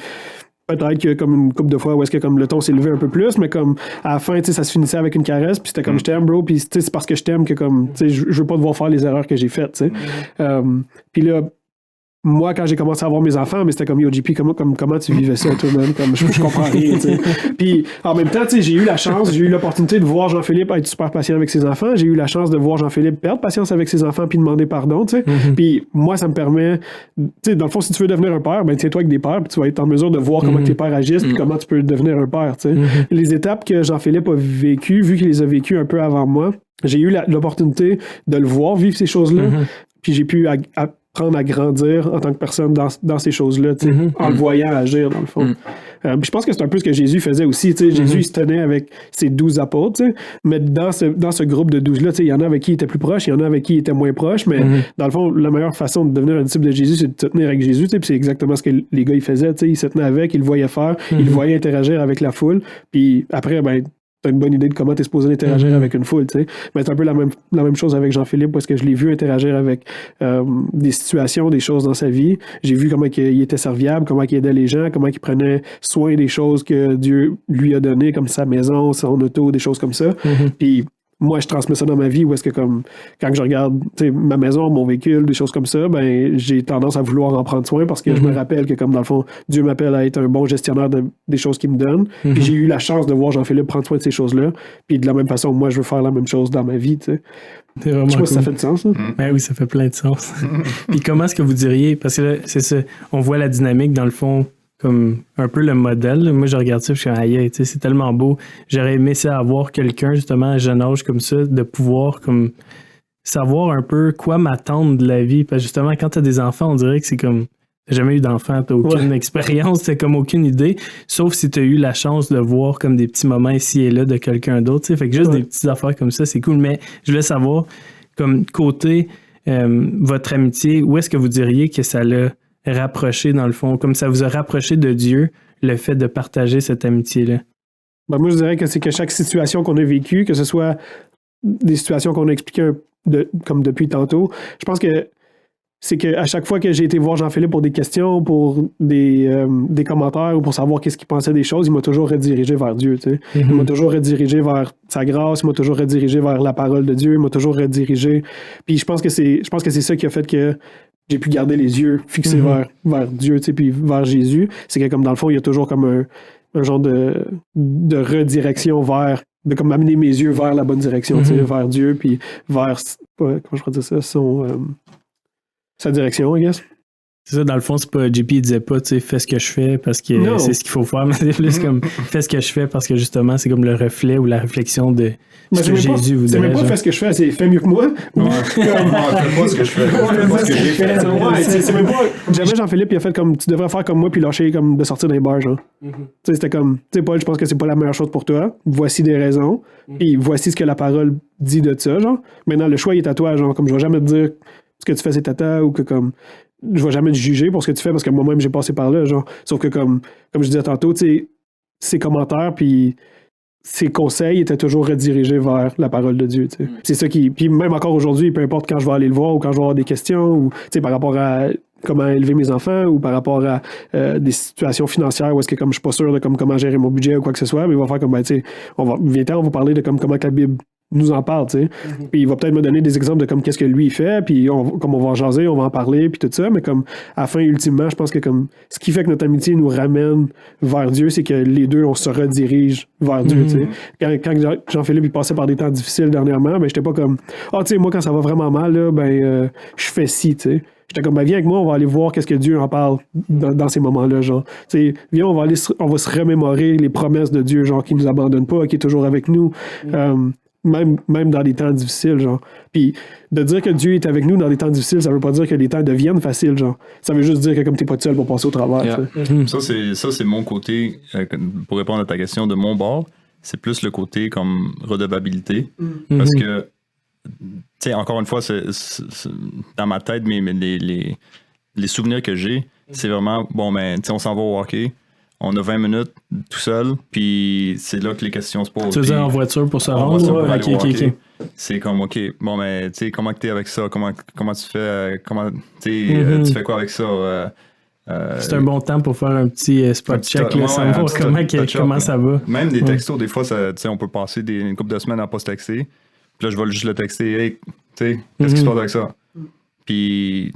peut-être que comme une couple de fois où est-ce que comme le ton s'est levé un peu plus, mais comme à la fin, tu sais, ça se finissait avec une caresse, puis c'était comme je t'aime, bro, puis tu sais, c'est parce que je t'aime que comme, tu sais, je veux pas devoir faire les erreurs que j'ai faites, tu sais. Puis là, moi, quand j'ai commencé à avoir mes enfants, mais c'était comme Yo, JP, comment tu vivais ça, toi, man? Comme, je comprends rien, tu sais. Puis, en même temps, tu sais, j'ai eu l'opportunité de voir Jean-Philippe être super patient avec ses enfants. J'ai eu la chance de voir Jean-Philippe perdre patience avec ses enfants puis demander pardon, tu sais. Puis, moi, ça me permet, tu sais, dans le fond, si tu veux devenir un père, ben, tiens-toi avec des pères, puis tu vas être en mesure de voir comment tes pères agissent puis comment tu peux devenir un père, tu sais. Les étapes que Jean-Philippe a vécues, vu qu'il les a vécues un peu avant moi, j'ai eu l'opportunité de le voir vivre ces choses-là. Puis, j'ai pu apprendre à grandir en tant que personne dans ces choses-là, en le voyant agir, dans le fond. Puis je pense que c'est un peu ce que Jésus faisait aussi. Jésus, il se tenait avec ses 12 apôtres, mais dans ce groupe de 12-là, il y en a avec qui il était plus proche, il y en a avec qui il était moins proche, mais dans le fond, la meilleure façon de devenir un disciple de Jésus, c'est de te tenir avec Jésus, puis c'est exactement ce que les gars, ils faisaient. Ils se tenaient avec, ils le voyaient faire, ils le voyaient interagir avec la foule, puis après, ben, t'as une bonne idée de comment t'es supposé interagir avec une foule, tu sais. Mais c'est un peu la même chose avec Jean-Philippe, parce que je l'ai vu interagir avec des situations, des choses dans sa vie. J'ai vu comment il était serviable, comment il aidait les gens, comment il prenait soin des choses que Dieu lui a données, comme sa maison, son auto, des choses comme ça. Puis moi, je transmets ça dans ma vie, où est-ce que comme quand je regarde ma maison, mon véhicule, des choses comme ça, ben j'ai tendance à vouloir en prendre soin parce que je me rappelle que comme dans le fond, Dieu m'appelle à être un bon gestionnaire des choses qu'il me donne. Puis j'ai eu la chance de voir Jean-Philippe prendre soin de ces choses-là. Puis de la même façon, moi, je veux faire la même chose dans ma vie, tu sais. C'est vraiment je sais pas si cool. ça fait du sens, ça. Ben oui, ça fait plein de sens. Puis comment est-ce que vous diriez, parce que là, c'est ça, on voit la dynamique dans le fond, comme un peu le modèle. Là. Moi, je regarde ça, je suis aïe, c'est tellement beau. J'aurais aimé ça avoir quelqu'un, justement, à jeune âge comme ça, de pouvoir comme savoir un peu quoi m'attendre de la vie. Parce que justement, quand t'as des enfants, on dirait que c'est comme t'as jamais eu d'enfant, t'as aucune expérience, t'as comme aucune idée, sauf si t'as eu la chance de voir comme des petits moments ici et là de quelqu'un d'autre. T'sais. Fait que juste des petites affaires comme ça, c'est cool. Mais je voulais savoir, comme côté votre amitié, où est-ce que vous diriez que ça l'a rapproché dans le fond, comme ça vous a rapproché de Dieu, le fait de partager cette amitié-là? Ben moi, je dirais que c'est que chaque situation qu'on a vécue, que ce soit des situations qu'on a expliquées comme depuis tantôt, je pense que c'est qu'à chaque fois que j'ai été voir Jean-Philippe pour des questions, pour des commentaires ou pour savoir qu'est-ce qu'il pensait des choses, il m'a toujours redirigé vers Dieu. Tu sais. Il m'a toujours redirigé vers sa grâce, il m'a toujours redirigé vers la parole de Dieu, il m'a toujours redirigé. Puis je pense que c'est ça qui a fait que j'ai pu garder les yeux fixés vers Dieu, tu sais, puis vers Jésus. C'est que comme dans le fond, il y a toujours comme un genre de redirection vers, de comme amener mes yeux vers la bonne direction, tu sais, vers Dieu, puis vers, comment je pourrais dire ça, sa direction, I guess. C'est ça, dans le fond, c'est pas JP, il disait pas, tu sais, fais ce que je fais parce que c'est ce qu'il faut faire, mais c'est plus comme fais ce que je fais parce que justement, c'est comme le reflet ou la réflexion de ce que Jésus vous dirait. C'est même pas fais ce que je fais, c'est fais mieux que moi. Fais pas ce que je fais. Fais pas ce que j'ai fait. C'est même pas. Jamais Jean-Philippe, il a fait comme tu devrais faire comme moi puis lâcher comme de sortir des bars, genre. Tu sais, c'était comme, tu sais, Paul, je pense que c'est pas la meilleure chose pour toi. Voici des raisons. Puis voici ce que la parole dit de ça, genre. Maintenant, le choix, il est à toi, genre. Comme je vais jamais te dire ce que tu fais, c'est tata ou que comme. Je vais jamais te juger pour ce que tu fais parce que moi-même j'ai passé par là, genre. Sauf que comme je disais tantôt, tu sais, ses commentaires puis ses conseils étaient toujours redirigés vers la parole de Dieu, tu sais. C'est ça qui, puis même encore aujourd'hui, peu importe quand je vais aller le voir ou quand je vais avoir des questions ou tu sais par rapport à comment élever mes enfants ou par rapport à des situations financières où est-ce que comme je suis pas sûr de comme comment gérer mon budget ou quoi que ce soit, mais il va faire comme ben tu sais, on va parler de comme comment que la Bible nous en parle, tu sais. Puis il va peut-être me donner des exemples de comme qu'est-ce que lui il fait, puis comme on va en jaser, on va en parler, puis tout ça, mais comme à la fin, ultimement, je pense que comme ce qui fait que notre amitié nous ramène vers Dieu, c'est que les deux, on se redirige vers Dieu, tu sais. Quand Jean-Philippe, il passait par des temps difficiles dernièrement, ben j'étais pas comme, tu sais, moi, quand ça va vraiment mal, là, ben je fais ci, tu sais. J'étais comme, ben viens avec moi, on va aller voir qu'est-ce que Dieu en parle dans ces moments-là, genre. Tu sais, viens, on va se remémorer les promesses de Dieu, genre, qui nous abandonne pas, qui est toujours avec nous. Même dans des temps difficiles, genre. Puis de dire que Dieu est avec nous dans des temps difficiles, ça veut pas dire que les temps deviennent faciles, genre. Ça veut juste dire que comme t'es pas tout seul pour passer au travers. Ça, c'est mon côté, pour répondre à ta question, de mon bord, c'est plus le côté comme redevabilité. Parce que, tu sais, encore une fois, c'est dans ma tête, mais les souvenirs que j'ai, c'est vraiment, bon, ben, tu sais, on s'en va au hockey. On a 20 minutes tout seul, puis c'est là que les questions se posent. Tu veux dire en voiture pour se rendre? OK. C'est comme, OK, bon, mais tu sais, comment que t'es avec ça? Comment tu fais? Tu fais quoi avec ça? C'est un bon temps pour faire un petit spot check, là, savoir comment ça va. Même des textos, des fois, on peut passer une couple de semaines à pas se texter. Puis là, je vais juste le texter. Hey, qu'est-ce qui se passe avec ça? Puis,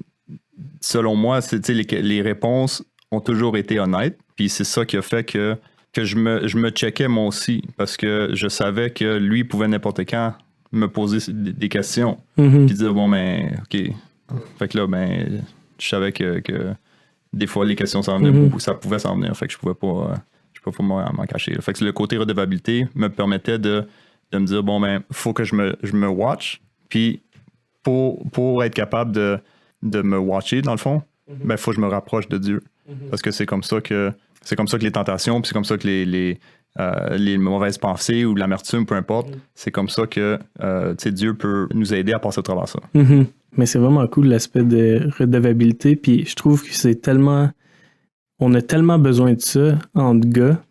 selon moi, les réponses ont toujours été honnêtes. Puis c'est ça qui a fait que je me checkais moi aussi. Parce que je savais que lui pouvait n'importe quand me poser des questions. Puis dire, bon, ben, OK. Fait que là, ben, je savais que des fois, les questions s'en venaient beaucoup. Ça pouvait s'en venir. Fait que je pouvais pas m'en cacher. Fait que le côté redevabilité me permettait de me dire, bon, ben, faut que je me watch. Puis, pour être capable de me watcher, dans le fond, ben, faut que je me rapproche de Dieu. Parce que c'est comme ça que les tentations, puis c'est comme ça que les mauvaises pensées ou l'amertume, peu importe, c'est comme ça que Dieu peut nous aider à passer au travers ça. Mais c'est vraiment cool l'aspect de redevabilité, puis je trouve que c'est tellement... On a tellement besoin de ça, entre gars,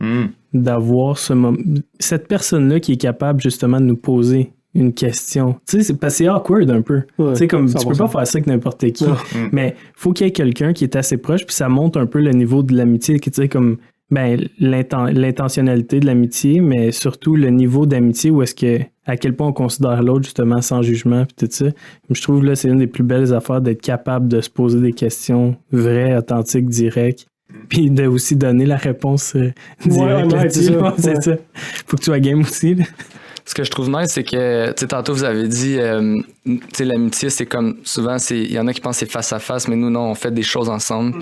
d'avoir cette personne-là qui est capable justement de nous poser une question. Tu sais, c'est parce que c'est awkward un peu. Ouais, tu sais, comme tu peux pas faire ça avec n'importe qui. Mais faut qu'il y ait quelqu'un qui est assez proche, puis ça monte un peu le niveau de l'amitié, tu sais, comme l'intentionnalité de l'amitié, mais surtout le niveau d'amitié où est-ce que, à quel point on considère l'autre justement sans jugement, puis tout ça. Je trouve là, c'est une des plus belles affaires d'être capable de se poser des questions vraies, authentiques, directes. Puis de aussi donner la réponse directe. C'est ça. Faut que tu sois game aussi. Là. Ce que je trouve nice, c'est que, tantôt vous avez dit, l'amitié, c'est comme, souvent, il y en a qui pensent que c'est face à face, mais nous, non, on fait des choses ensemble.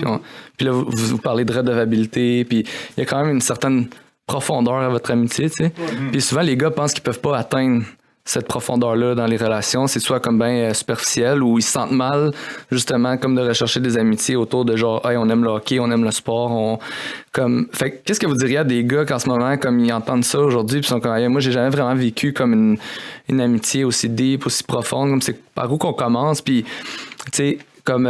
Puis là, vous parlez de redevabilité, puis il y a quand même une certaine profondeur à votre amitié, tu sais. Puis souvent, les gars pensent qu'ils peuvent pas atteindre cette profondeur-là dans les relations. C'est soit comme bien superficiel ou ils se sentent mal, justement, comme de rechercher des amitiés autour de genre, hey, on aime le hockey, on aime le sport. Fait qu'est-ce que vous diriez à des gars qu'en ce moment, comme ils entendent ça aujourd'hui, puis sont comme, hey, moi, j'ai jamais vraiment vécu comme une amitié aussi deep, aussi profonde, comme c'est par où qu'on commence, puis, tu sais, comme,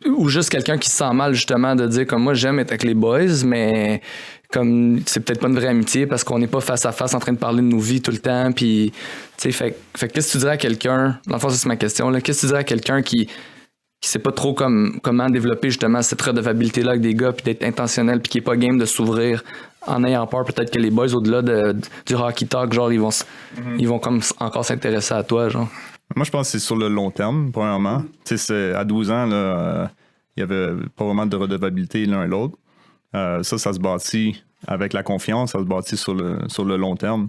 ou juste quelqu'un qui se sent mal, justement, de dire, comme moi, j'aime être avec les boys, mais comme c'est peut-être pas une vraie amitié parce qu'on n'est pas face à face en train de parler de nos vies tout le temps, puis tu sais, fait qu'est-ce que tu dirais à quelqu'un, dans le fond c'est ma question là, qu'est-ce que tu dirais à quelqu'un qui sait pas trop comment développer justement cette redevabilité là avec des gars, puis d'être intentionnel, puis qui est pas game de s'ouvrir en ayant peur peut-être que les boys au-delà du hockey talk, genre ils vont comme encore s'intéresser à toi, genre. Moi je pense que c'est sur le long terme premièrement. Tu sais, à 12 ans là, il y avait pas vraiment de redevabilité l'un et l'autre. Ça se bâtit avec la confiance, ça se bâtit sur le long terme.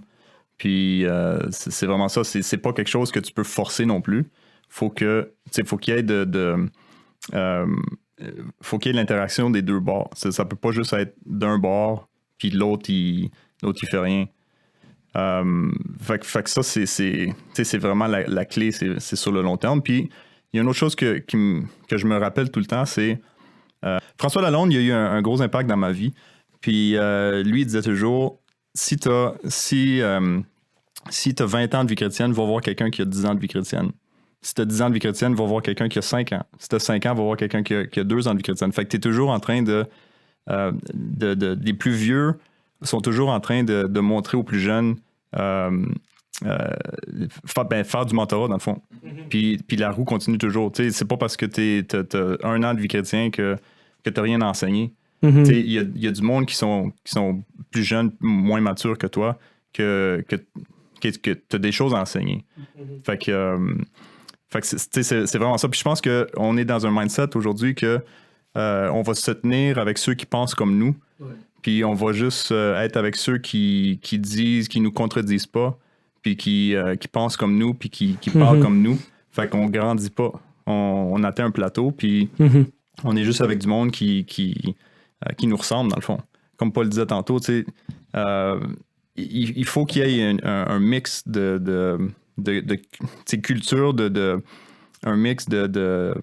Puis c'est vraiment ça, c'est pas quelque chose que tu peux forcer non plus. Faut qu'il y ait faut qu'il y ait l'interaction des deux bords. Ça peut pas juste être d'un bord, puis l'autre il fait rien. Fait que ça, c'est vraiment la clé, c'est sur le long terme. Puis il y a une autre chose que je me rappelle tout le temps, c'est François Lalonde, il a eu un gros impact dans ma vie. Puis lui, il disait toujours, si t'as 20 ans de vie chrétienne, va voir quelqu'un qui a 10 ans de vie chrétienne. Si t'as 10 ans de vie chrétienne, va voir quelqu'un qui a 5 ans. Si t'as 5 ans, va voir quelqu'un qui a 2 ans de vie chrétienne. Fait que t'es toujours en train les plus vieux sont toujours en train de montrer aux plus jeunes faire du mentorat dans le fond. Puis la roue continue toujours. T'sais, c'est pas parce que t'as 1 an de vie chrétienne que t'as rien à enseigner. Il y a du monde qui sont plus jeunes, moins matures que toi, que t'as des choses à enseigner. Fait que c'est vraiment ça. Puis je pense qu'on est dans un mindset aujourd'hui que on va se tenir avec ceux qui pensent comme nous. Puis on va juste être avec ceux qui nous contredisent pas, puis qui pensent comme nous, puis qui parlent comme nous. Fait qu'on grandit pas. On atteint un plateau, puis on est juste avec du monde qui nous ressemble, dans le fond. Comme Paul disait tantôt, tu sais, il faut qu'il y ait un mix de culture, un mix de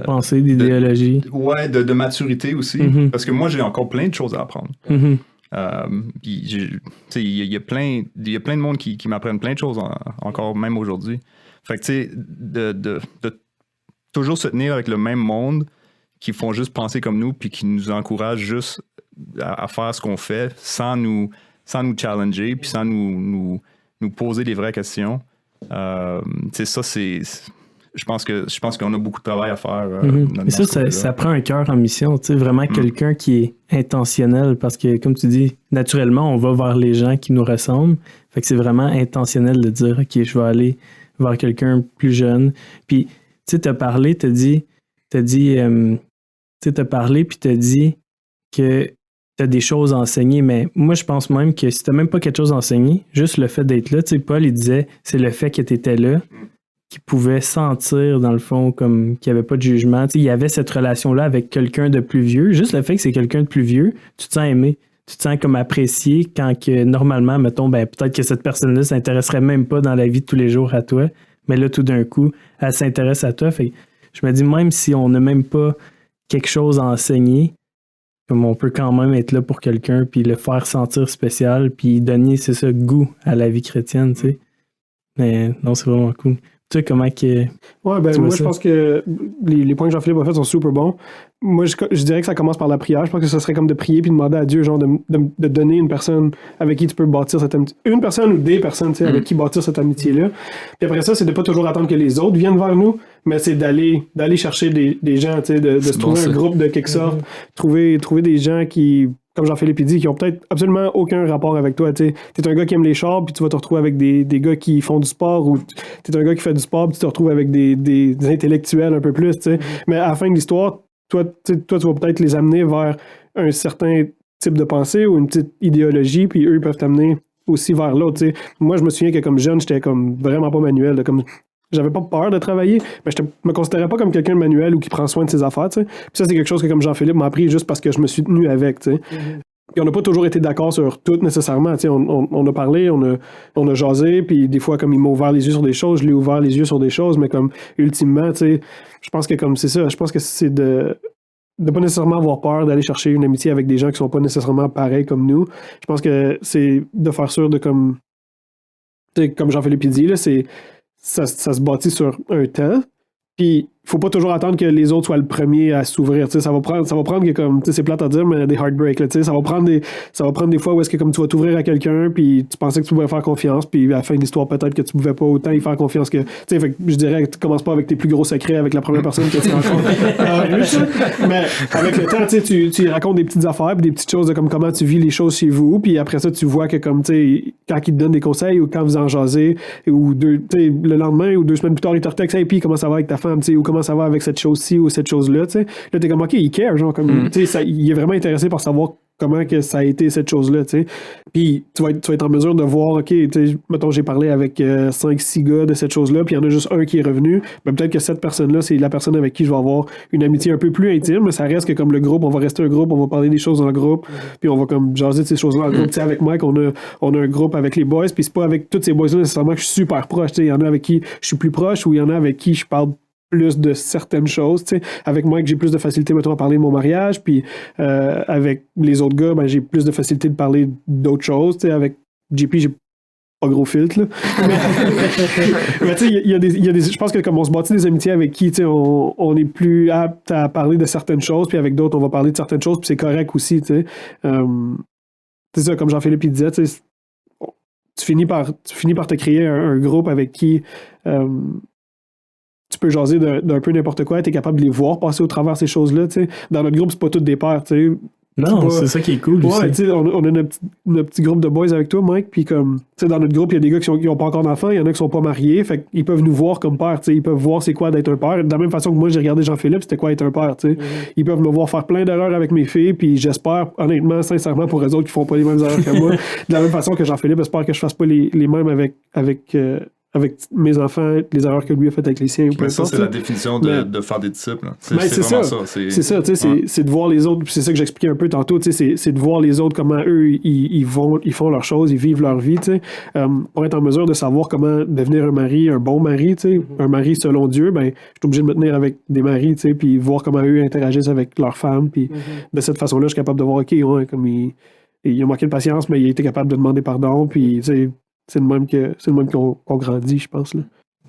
pensée, d'idéologie. Ouais, de maturité aussi. Parce que moi, j'ai encore plein de choses à apprendre. Il y a plein de monde qui m'apprennent plein de choses encore même aujourd'hui. Fait que tu sais, de toujours se tenir avec le même monde qui font juste penser comme nous puis qui nous encouragent juste à faire ce qu'on fait sans nous challenger puis sans nous poser des vraies questions. Tu sais, ça, je pense qu'on a beaucoup de travail à faire. Et ça prend un cœur en mission, tu sais, vraiment quelqu'un qui est intentionnel, parce que, comme tu dis, naturellement, on va vers les gens qui nous ressemblent. Fait que c'est vraiment intentionnel de dire, OK, je vais aller vers quelqu'un plus jeune. Puis, tu sais, t'as parlé puis t'as dit que t'as des choses à enseigner, mais moi, je pense même que si t'as même pas quelque chose à enseigner, juste le fait d'être là, tu sais, Paul, il disait, c'est le fait que t'étais là qui pouvait sentir, dans le fond, comme qu'il n'y avait pas de jugement. Tu sais, il y avait cette relation-là avec quelqu'un de plus vieux. Juste le fait que c'est quelqu'un de plus vieux, tu te sens aimé. Tu te sens comme apprécié quand que, normalement, mettons, peut-être que cette personne-là s'intéresserait même pas dans la vie de tous les jours à toi, mais là, tout d'un coup, elle s'intéresse à toi. Fait que je me dis, même si on n'a même pas quelque chose à enseigner, comme on peut quand même être là pour quelqu'un, puis le faire sentir spécial, puis donner, c'est ça, goût à la vie chrétienne, tu sais. Mais non, c'est vraiment cool. Tu sais, comment que... Ouais, moi, je pense que les points que Jean-Philippe a fait sont super bons. Moi, je dirais que ça commence par la prière. Je pense que ce serait comme de prier puis de demander à Dieu, genre, de donner une personne avec qui tu peux bâtir cette amitié. Une personne ou des personnes, tu sais, avec qui bâtir cette amitié-là. Puis après ça, c'est de pas toujours attendre que les autres viennent vers nous, mais c'est d'aller chercher des gens, tu sais, de se trouver un groupe de quelque sorte, trouver des gens qui... Comme Jean-Philippe dit, qui ont peut-être absolument aucun rapport avec toi. Tu es un gars qui aime les chars, puis tu vas te retrouver avec des gars qui font du sport, ou tu es un gars qui fait du sport, puis tu te retrouves avec des intellectuels un peu plus. Mais à la fin de l'histoire, toi, tu vas peut-être les amener vers un certain type de pensée ou une petite idéologie, puis eux peuvent t'amener aussi vers l'autre. Moi, je me souviens que comme jeune, j'étais comme vraiment pas manuel. Comme j'avais pas peur de travailler, mais je me considérais pas comme quelqu'un de manuel ou qui prend soin de ses affaires, tu sais. Puis ça, c'est quelque chose que comme Jean-Philippe m'a appris juste parce que je me suis tenu avec, tu sais. Puis on n'a pas toujours été d'accord sur tout nécessairement, tu sais. On a parlé, on a jasé, puis des fois, comme il m'a ouvert les yeux sur des choses, je l'ai ouvert les yeux sur des choses, mais comme ultimement, tu sais, je pense que comme c'est ça, je pense que c'est de pas nécessairement avoir peur d'aller chercher une amitié avec des gens qui sont pas nécessairement pareils comme nous. Je pense que c'est de faire sûr de comme, tu sais, comme Jean-Philippe dit, là, ça se bâtit sur un temps. Puis, il faut pas toujours attendre que les autres soient le premier à s'ouvrir. Ça va prendre que comme, tu sais, c'est plate à dire, mais des heartbreaks. Là, ça va prendre des fois où est-ce que comme tu vas t'ouvrir à quelqu'un, puis tu pensais que tu pouvais faire confiance, puis à la fin de l'histoire, peut-être que tu pouvais pas autant y faire confiance que. Fait que je dirais que tu commences pas avec tes plus gros secrets avec la première personne que tu rencontres. Mais avec le temps, tu racontes des petites affaires, puis des petites choses de comme comment tu vis les choses chez vous, puis après ça, tu vois que comme, tu sais, quand ils te donnent des conseils ou quand vous en jasez, ou le lendemain ou 2 semaines plus tard, ils te retextent, hey, puis comment ça va avec ta femme, tu sais, ou comment ça va avec cette chose-ci ou cette chose-là, tu sais. Là, t'es comme, OK, il care, genre, comme, tu sais, il est vraiment intéressé par savoir comment que ça a été cette chose-là, tu sais. Puis, tu vas être en mesure de voir, OK, tu sais, mettons, j'ai parlé avec 5-6 gars de cette chose-là, puis il y en a juste un qui est revenu, ben peut-être que cette personne-là, c'est la personne avec qui je vais avoir une amitié un peu plus intime, mais ça reste que comme le groupe, on va rester un groupe, on va parler des choses dans le groupe, puis on va comme jaser de ces choses-là en groupe. Tu sais, avec Mike, on a un groupe avec les boys, puis c'est pas avec tous ces boys-là nécessairement que je suis super proche, tu sais. Il y en a avec qui je suis plus proche, ou il y en a avec qui je parle plus de certaines choses, tu sais. Avec moi, j'ai plus de facilité, mettons, à parler de mon mariage, puis avec les autres gars, ben, j'ai plus de facilité de parler d'autres choses, tu sais. Avec JP, j'ai pas gros filtre, là. Mais tu sais, il y a des... Je pense que comme on se bâtit des amitiés avec qui, tu sais, on est plus apte à parler de certaines choses, puis avec d'autres, on va parler de certaines choses, puis c'est correct aussi, tu sais. C'est ça, comme Jean-Philippe, il disait, tu sais, tu finis par te créer un groupe avec qui... tu peux jaser d'un peu n'importe quoi, tu es capable de les voir passer au travers ces choses-là, tu sais. Dans notre groupe, c'est pas tous des pères, tu sais. Non, c'est ça qui est cool aussi. Ouais, tu sais, on a notre petit groupe de boys avec toi, Mike, puis comme, tu sais, dans notre groupe, il y a des gars qui ont pas encore d'enfants, il y en a qui sont pas mariés, fait qu'ils peuvent nous voir comme père, tu sais, ils peuvent voir c'est quoi d'être un père. De la même façon que moi, j'ai regardé Jean-Philippe, c'était quoi être un père, tu sais. Ils peuvent me voir faire plein d'erreurs avec mes filles, puis j'espère, honnêtement, sincèrement, pour eux autres, qu'ils font pas les mêmes erreurs que moi. De la même façon que Jean-Philippe espère que je fasse pas les mêmes avec mes enfants, les erreurs que lui a faites avec les siens. Mais ça, c'est la définition de faire des disciples. C'est vraiment ça. C'est ça, tu sais, c'est de voir les autres, c'est ça que j'expliquais un peu tantôt, tu sais, c'est de voir les autres, comment eux, ils font leurs choses, ils vivent leur vie, tu sais, pour être en mesure de savoir comment devenir un bon mari, tu sais, un mari selon Dieu, ben, je suis obligé de me tenir avec des maris, tu sais, puis voir comment eux interagissent avec leurs femmes, puis de cette façon-là, je suis capable de voir, OK, ouais, comme il a manqué de patience, mais il a été capable de demander pardon, puis, tu sais, c'est le même qu'on grandit, je pense. Là.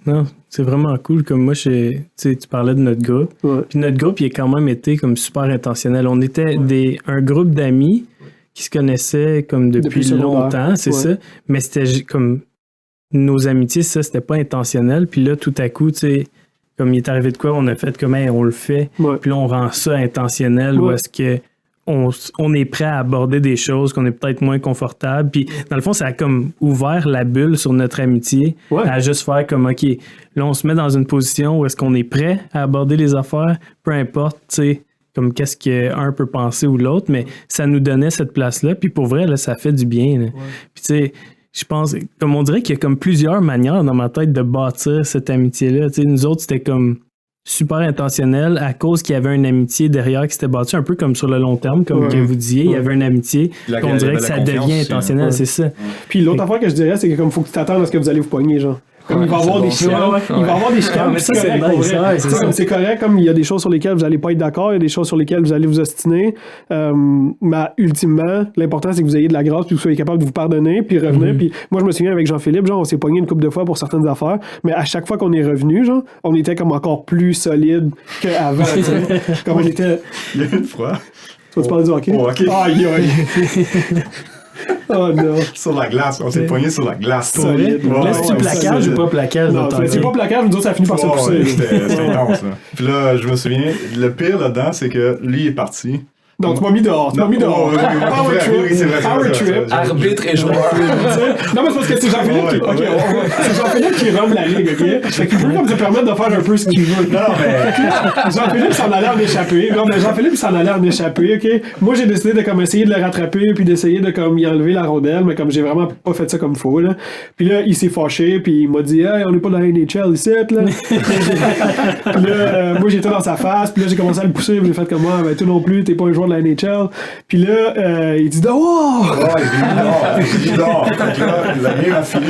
Non, c'est vraiment cool. Comme moi, tu parlais de notre groupe. Ouais. Puis notre groupe, il a quand même été comme super intentionnel. On était un groupe d'amis qui se connaissaient comme depuis longtemps, c'est ça. Mais c'était comme nos amitiés, ça, c'était pas intentionnel. Puis là, tout à coup, tu sais, comme il est arrivé de quoi, on a fait comme, hey, on le fait, puis là, on rend ça intentionnel, ou est-ce que on est prêt à aborder des choses qu'on est peut-être moins confortable. Puis, dans le fond, ça a comme ouvert la bulle sur notre amitié à juste faire comme, OK, là, on se met dans une position où est-ce qu'on est prêt à aborder les affaires, peu importe, tu sais, comme qu'est-ce qu'un peut penser ou l'autre, mais ça nous donnait cette place-là. Puis, pour vrai, là, ça fait du bien. Là. Puis, tu sais, je pense, comme on dirait qu'il y a comme plusieurs manières dans ma tête de bâtir cette amitié-là. Tu sais, nous autres, c'était comme super intentionnel à cause qu'il y avait une amitié derrière qui s'était bâtie un peu comme sur le long terme, comme que vous disiez, il y avait une amitié, on dirait que ça devient intentionnel, c'est ça. Puis l'autre affaire que je dirais, c'est que comme faut que tu t'attendes à ce que vous allez vous pogner, genre. Comme il va y avoir des chicanes, il va y avoir des chicanes, mais ça c'est correct. C'est correct, comme il y a des choses sur lesquelles vous n'allez pas être d'accord, il y a des choses sur lesquelles vous allez vous ostiner. Mais ultimement, l'important c'est que vous ayez de la grâce puis que vous soyez capable de vous pardonner puis revenir. Puis moi je me souviens avec Jean-Philippe, genre on s'est pogné une couple de fois pour certaines affaires, mais à chaque fois qu'on est revenu, genre on était comme encore plus solide qu'avant. Comme on était. Il y a une fois. Tu vas te parler du hockey? Oh, okay. Aïe aïe. Oh non. Sur la glace, on s'est pogné sur la glace. Solide. Là, c'est-tu plaquage ou pas plaquage? Non, c'est pas plaquage, nous autres, ça finit par se pousser. C'était intense, là. Puis là, je me souviens, le pire là-dedans, c'est que lui est parti. Donc, tu m'as mis dehors. Power trip. Arbitre et joueur. Non, mais c'est parce que c'est Jean-Philippe qui. Ok, c'est Jean-Philippe qui run la ligue, ok? Fait qu'il peut comme se permettre de faire un peu ce qu'il veut. Non, mais. Jean-Philippe s'en allait en échapper. Non, mais Jean-Philippe s'en allait en échapper, ok? Moi, j'ai décidé de comme essayer de le rattraper puis d'essayer de comme y enlever la rondelle, mais comme j'ai vraiment pas fait ça comme faut, là. Puis là, il s'est fâché puis il m'a dit, hey, on est pas dans la NHL ici, là. Puis là, moi, j'étais dans sa face puis là, j'ai commencé à le pousser puis j'ai fait comme moi, ben, toi non plus, t'es pas un joueur de la NHL. Puis là, il dit « Oh! » Il dort. La game a fini.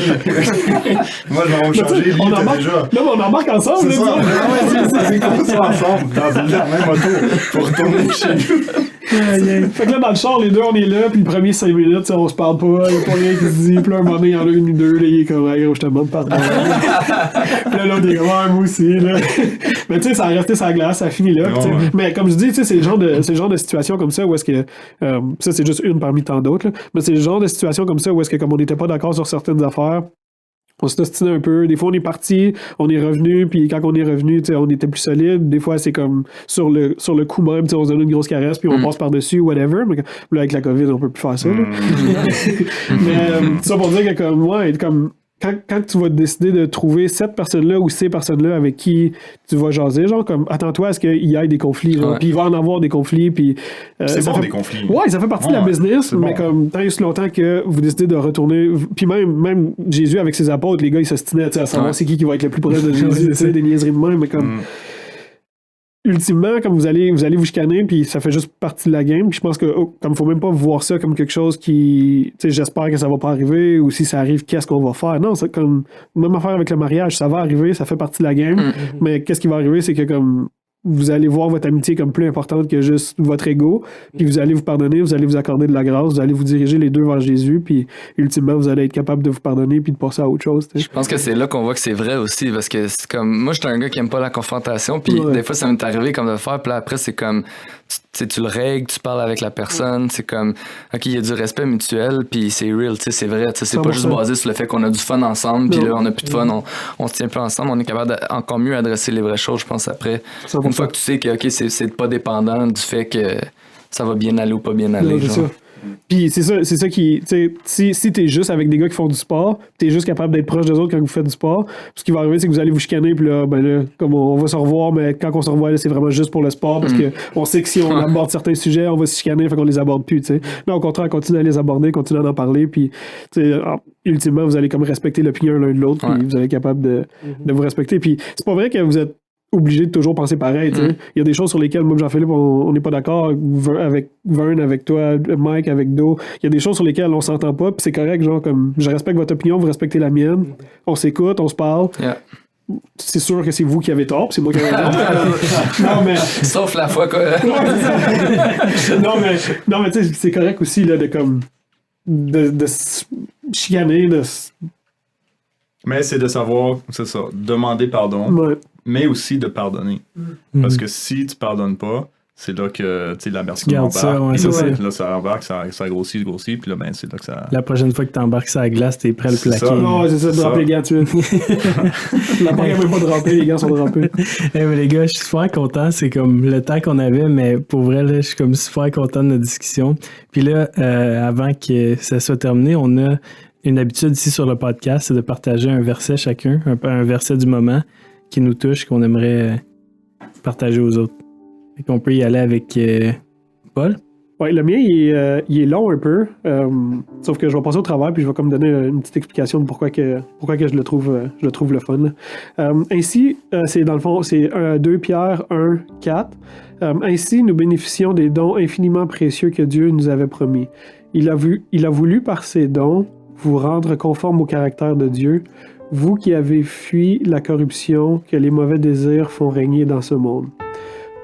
Moi, je vais me changer. Lui, il était déjà. Là, on embarque ensemble. C'est ça. C'est comme ça ensemble, dans la même auto, pour retourner chez nous. Fait que là, dans le char, les deux, on est là, puis les premiers 5 minutes, on se parle pas, il y a pas rien qui se dit, puis là, un moment donné, il y en a une ou deux, là, il est comme, hey, je te demande pardon. Puis là, l'autre est comme, moi aussi, là. Mais tu sais, ça a resté sa glace, ça a fini là. Mais comme je dis, tu sais, c'est le genre de situation comme ça où est-ce que, ça, c'est juste une parmi tant d'autres, là, mais c'est le genre de situation comme ça où est-ce que, comme on n'était pas d'accord sur certaines affaires, on s'est ostiné un peu. Des fois, on est parti, on est revenu, puis quand on est revenu, on était plus solide. Des fois, c'est comme sur le coup même, on se donne une grosse caresse, puis on passe par-dessus, whatever. Mais là, avec la COVID, on peut plus faire ça. Mais ça pour dire que comme moi, comme quand tu vas décider de trouver cette personne-là ou ces personnes-là avec qui tu vas jaser, genre, comme, attends-toi à ce qu'il y ait des conflits, genre, puis il va en avoir des conflits, puis... c'est bon, des conflits. Ouais, ça fait partie de la business, mais comme, tant et si longtemps que vous décidez de retourner... Puis même Jésus avec ses apôtres, les gars, ils s'ostinaient à savoir c'est qui va être le plus proche de Jésus, tu sais, des niaiseries de même, mais comme... Ultimement, comme vous allez vous chicaner, puis ça fait juste partie de la game. Puis je pense que comme faut même pas voir ça comme quelque chose qui, tu sais, j'espère que ça va pas arriver, ou si ça arrive, qu'est-ce qu'on va faire. Non, c'est comme même affaire avec le mariage, ça va arriver, ça fait partie de la game. Mais qu'est-ce qui va arriver, c'est que comme vous allez voir votre amitié comme plus importante que juste votre ego, puis vous allez vous pardonner, vous allez vous accorder de la grâce, vous allez vous diriger les deux vers Jésus, puis ultimement, vous allez être capable de vous pardonner puis de passer à autre chose. Je pense que c'est là qu'on voit que c'est vrai aussi, parce que c'est comme, moi, j'étais un gars qui aime pas la confrontation, puis des fois, ça m'est arrivé comme de le faire, puis là, après, c'est comme, tu le règles, tu parles avec la personne, c'est comme, OK, il y a du respect mutuel, puis c'est real, tu sais, c'est vrai, tu sais, c'est pas juste basé sur le fait qu'on a du fun ensemble, puis là, on a plus de fun, on se tient plus ensemble, on est capable d'encore mieux adresser les vraies choses, je pense, après. Une fois que tu sais que, OK, c'est pas dépendant du fait que ça va bien aller ou pas bien aller. C'est ça. Puis c'est ça qui, tu sais, si t'es juste avec des gars qui font du sport, t'es juste capable d'être proche d'eux autres quand vous faites du sport, ce qui va arriver, c'est que vous allez vous chicaner, puis là, ben là, comme on va se revoir, mais quand on se revoit, là, c'est vraiment juste pour le sport, parce que on sait que si on aborde certains sujets, on va se chicaner, fait qu'on les aborde plus, tu sais. Là, au contraire, continuez à les aborder, continuez à en parler, puis, tu sais, ultimement, vous allez comme respecter l'opinion l'un de l'autre, puis vous allez être capable de vous respecter. Puis c'est pas vrai que vous êtes obligé de toujours penser pareil. Il y a des choses sur lesquelles, moi, Jean-Philippe, on n'est pas d'accord avec Vern, avec toi, Mike, avec Do. Il y a des choses sur lesquelles on s'entend pas, puis c'est correct, genre, comme je respecte votre opinion, vous respectez la mienne, on s'écoute, on se parle. C'est sûr que c'est vous qui avez tort, puis c'est moi qui avais tort. Non, mais... Sauf la fois, quoi. non, mais tu sais, c'est correct aussi, là, de comme... de chicaner, Mais c'est de savoir, c'est ça, demander pardon, mais aussi de pardonner. Parce que si tu pardonnes pas, c'est là que l'amertume Garde ça, embarque. ouais, Puis ça, là, ça embarque, ça grossit, puis là, ben, c'est là que ça... La prochaine fois que t'embarques sur la glace, t'es prêt à le C'est plaquer. ça. Non, c'est ça, draper les gants tout de suite. La banque n'a même pas drapé, les gants sont drapés. Mais les gars, je suis super content. C'est comme le temps qu'on avait, mais pour vrai, là, je suis comme super content de notre discussion. Puis là, avant que ça soit terminé, on a une habitude ici sur le podcast, c'est de partager un verset chacun, un verset du moment qui nous touche, qu'on aimerait partager aux autres. Fait qu'on peut y aller avec Paul. Ouais, le mien, il est long un peu, sauf que je vais passer au travers puis je vais comme donner une petite explication de pourquoi que je le trouve le fun. Ainsi, c'est dans le fond, c'est 2 Pierre 1, 4. Ainsi, nous bénéficions des dons infiniment précieux que Dieu nous avait promis. Il a voulu par ces dons vous rendre conforme au caractère de Dieu, vous qui avez fui la corruption que les mauvais désirs font régner dans ce monde.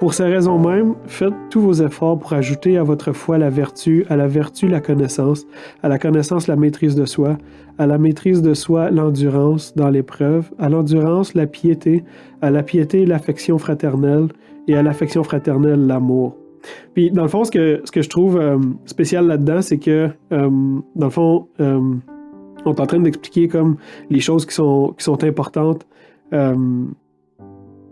Pour ces raisons même, faites tous vos efforts pour ajouter à votre foi la vertu, à la vertu la connaissance, à la connaissance la maîtrise de soi, à la maîtrise de soi l'endurance dans l'épreuve, à l'endurance la piété, à la piété l'affection fraternelle et à l'affection fraternelle l'amour. Puis dans le fond, ce que je trouve spécial là-dedans, c'est que dans le fond, on est en train d'expliquer comme les choses qui sont importantes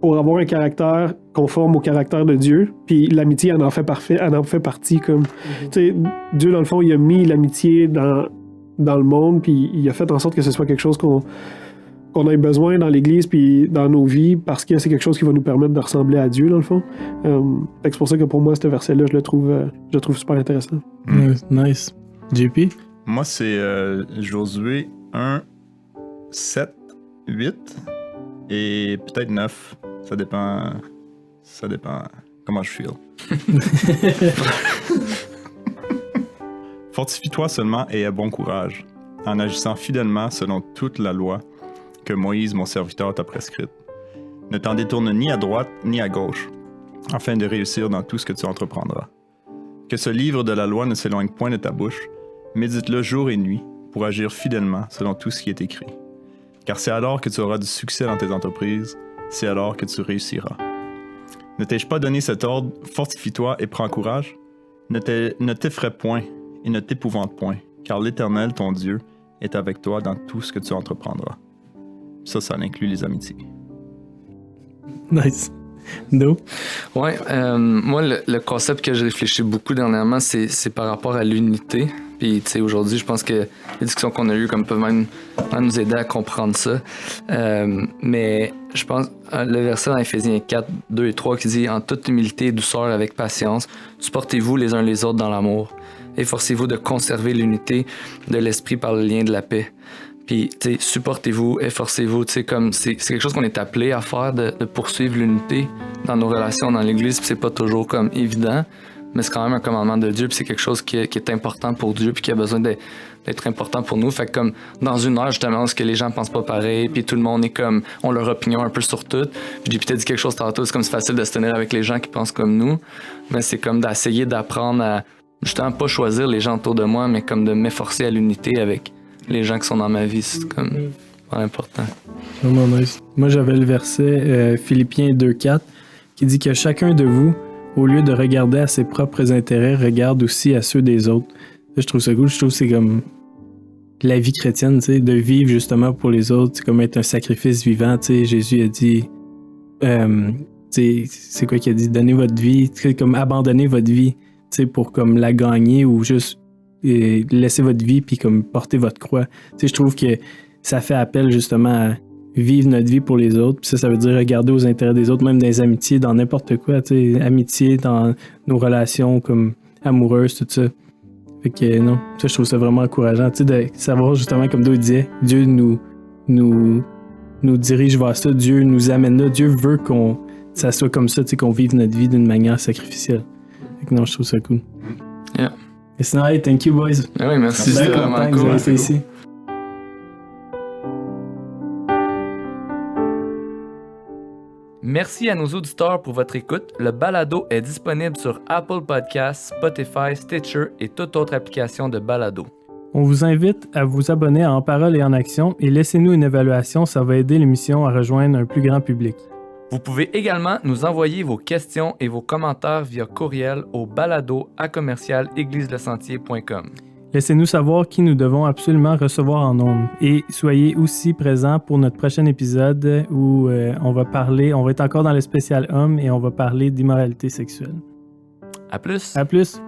pour avoir un caractère conforme au caractère de Dieu. Puis l'amitié en fait partie. Comme, tu sais, Dieu, dans le fond, il a mis l'amitié dans le monde, puis il a fait en sorte que ce soit quelque chose qu'on ait besoin dans l'Église puis dans nos vies, parce que c'est quelque chose qui va nous permettre de ressembler à Dieu, dans le fond. C'est pour ça que pour moi, ce verset-là, je le trouve super intéressant. Nice. JP? Moi, c'est Josué 1, 7, 8 et peut-être 9. Ça dépend comment je feel. Fortifie-toi seulement et aie bon courage, en agissant fidèlement selon toute la loi que Moïse, mon serviteur, t'a prescrite. Ne t'en détourne ni à droite ni à gauche, afin de réussir dans tout ce que tu entreprendras. Que ce livre de la loi ne s'éloigne point de ta bouche, médite-le jour et nuit, pour agir fidèlement selon tout ce qui est écrit. Car c'est alors que tu auras du succès dans tes entreprises, c'est alors que tu réussiras. Ne t'ai-je pas donné cet ordre, fortifie-toi et prends courage? Ne t'effraie point et ne t'épouvante point, car l'Éternel, ton Dieu, est avec toi dans tout ce que tu entreprendras. Ça inclut les amitiés. Nice. No? Ouais, moi, le concept que je réfléchis beaucoup dernièrement, c'est par rapport à l'unité. Puis, tu sais, aujourd'hui, je pense que les discussions qu'on a eues comme peuvent même nous aider à comprendre ça. Mais je pense, le verset dans Éphésiens 4, 2 et 3 qui dit « En toute humilité et douceur avec patience, supportez-vous les uns les autres dans l'amour. Efforcez-vous de conserver l'unité de l'esprit par le lien de la paix. » Puis, tu sais, supportez-vous, efforcez-vous, tu sais, comme c'est quelque chose qu'on est appelé à faire, de poursuivre l'unité dans nos relations dans l'Église, puis c'est pas toujours comme évident, mais c'est quand même un commandement de Dieu, puis c'est quelque chose qui est important pour Dieu, puis qui a besoin d'être important pour nous. Fait que comme dans une heure, justement, où ce que les gens pensent pas pareil, puis tout le monde est comme, ont leur opinion un peu sur tout. Puis j'ai peut-être dit quelque chose tantôt, c'est comme c'est facile de se tenir avec les gens qui pensent comme nous, mais c'est comme d'essayer d'apprendre à, justement, pas choisir les gens autour de moi, mais comme de m'efforcer à l'unité avec les gens qui sont dans ma vie. C'est comme important. Vraiment nice. Moi, j'avais le verset Philippiens 2.4 qui dit que chacun de vous, au lieu de regarder à ses propres intérêts, regarde aussi à ceux des autres. Ça, je trouve ça cool. Je trouve que c'est comme la vie chrétienne, tu sais, de vivre justement pour les autres. C'est comme être un sacrifice vivant. Tu sais, Jésus a dit, c'est quoi qu'il a dit? Donnez votre vie, comme abandonner votre vie, tu sais, pour comme la gagner ou juste laisser votre vie puis comme porter votre croix. Tu sais, je trouve que ça fait appel justement à vivre notre vie pour les autres. Puis ça veut dire regarder aux intérêts des autres, même dans les amitiés, dans n'importe quoi. Tu sais, amitié, dans nos relations comme amoureuses, tout ça. Fait que non, ça je trouve ça vraiment encourageant. Tu sais, de savoir justement, comme Doug disait, Dieu nous dirige vers ça, Dieu nous amène là, Dieu veut ça soit comme ça, tu sais, qu'on vive notre vie d'une manière sacrificielle. Fait que non, je trouve ça cool. Yeah. Et sinon, hey, thank you boys. Ah oui, merci, C'était c'est vraiment content que vous cool. avez été ici. Merci à nos auditeurs pour votre écoute. Le balado est disponible sur Apple Podcasts, Spotify, Stitcher et toute autre application de balado. On vous invite à vous abonner à En Parole et en Action et laissez-nous une évaluation, ça va aider l'émission à rejoindre un plus grand public. Vous pouvez également nous envoyer vos questions et vos commentaires via courriel au balado@égliselesentier.com. Laissez-nous savoir qui nous devons absolument recevoir en ondes. Et soyez aussi présents pour notre prochain épisode où on va être encore dans le spécial homme et on va parler d'immoralité sexuelle. À plus! À plus!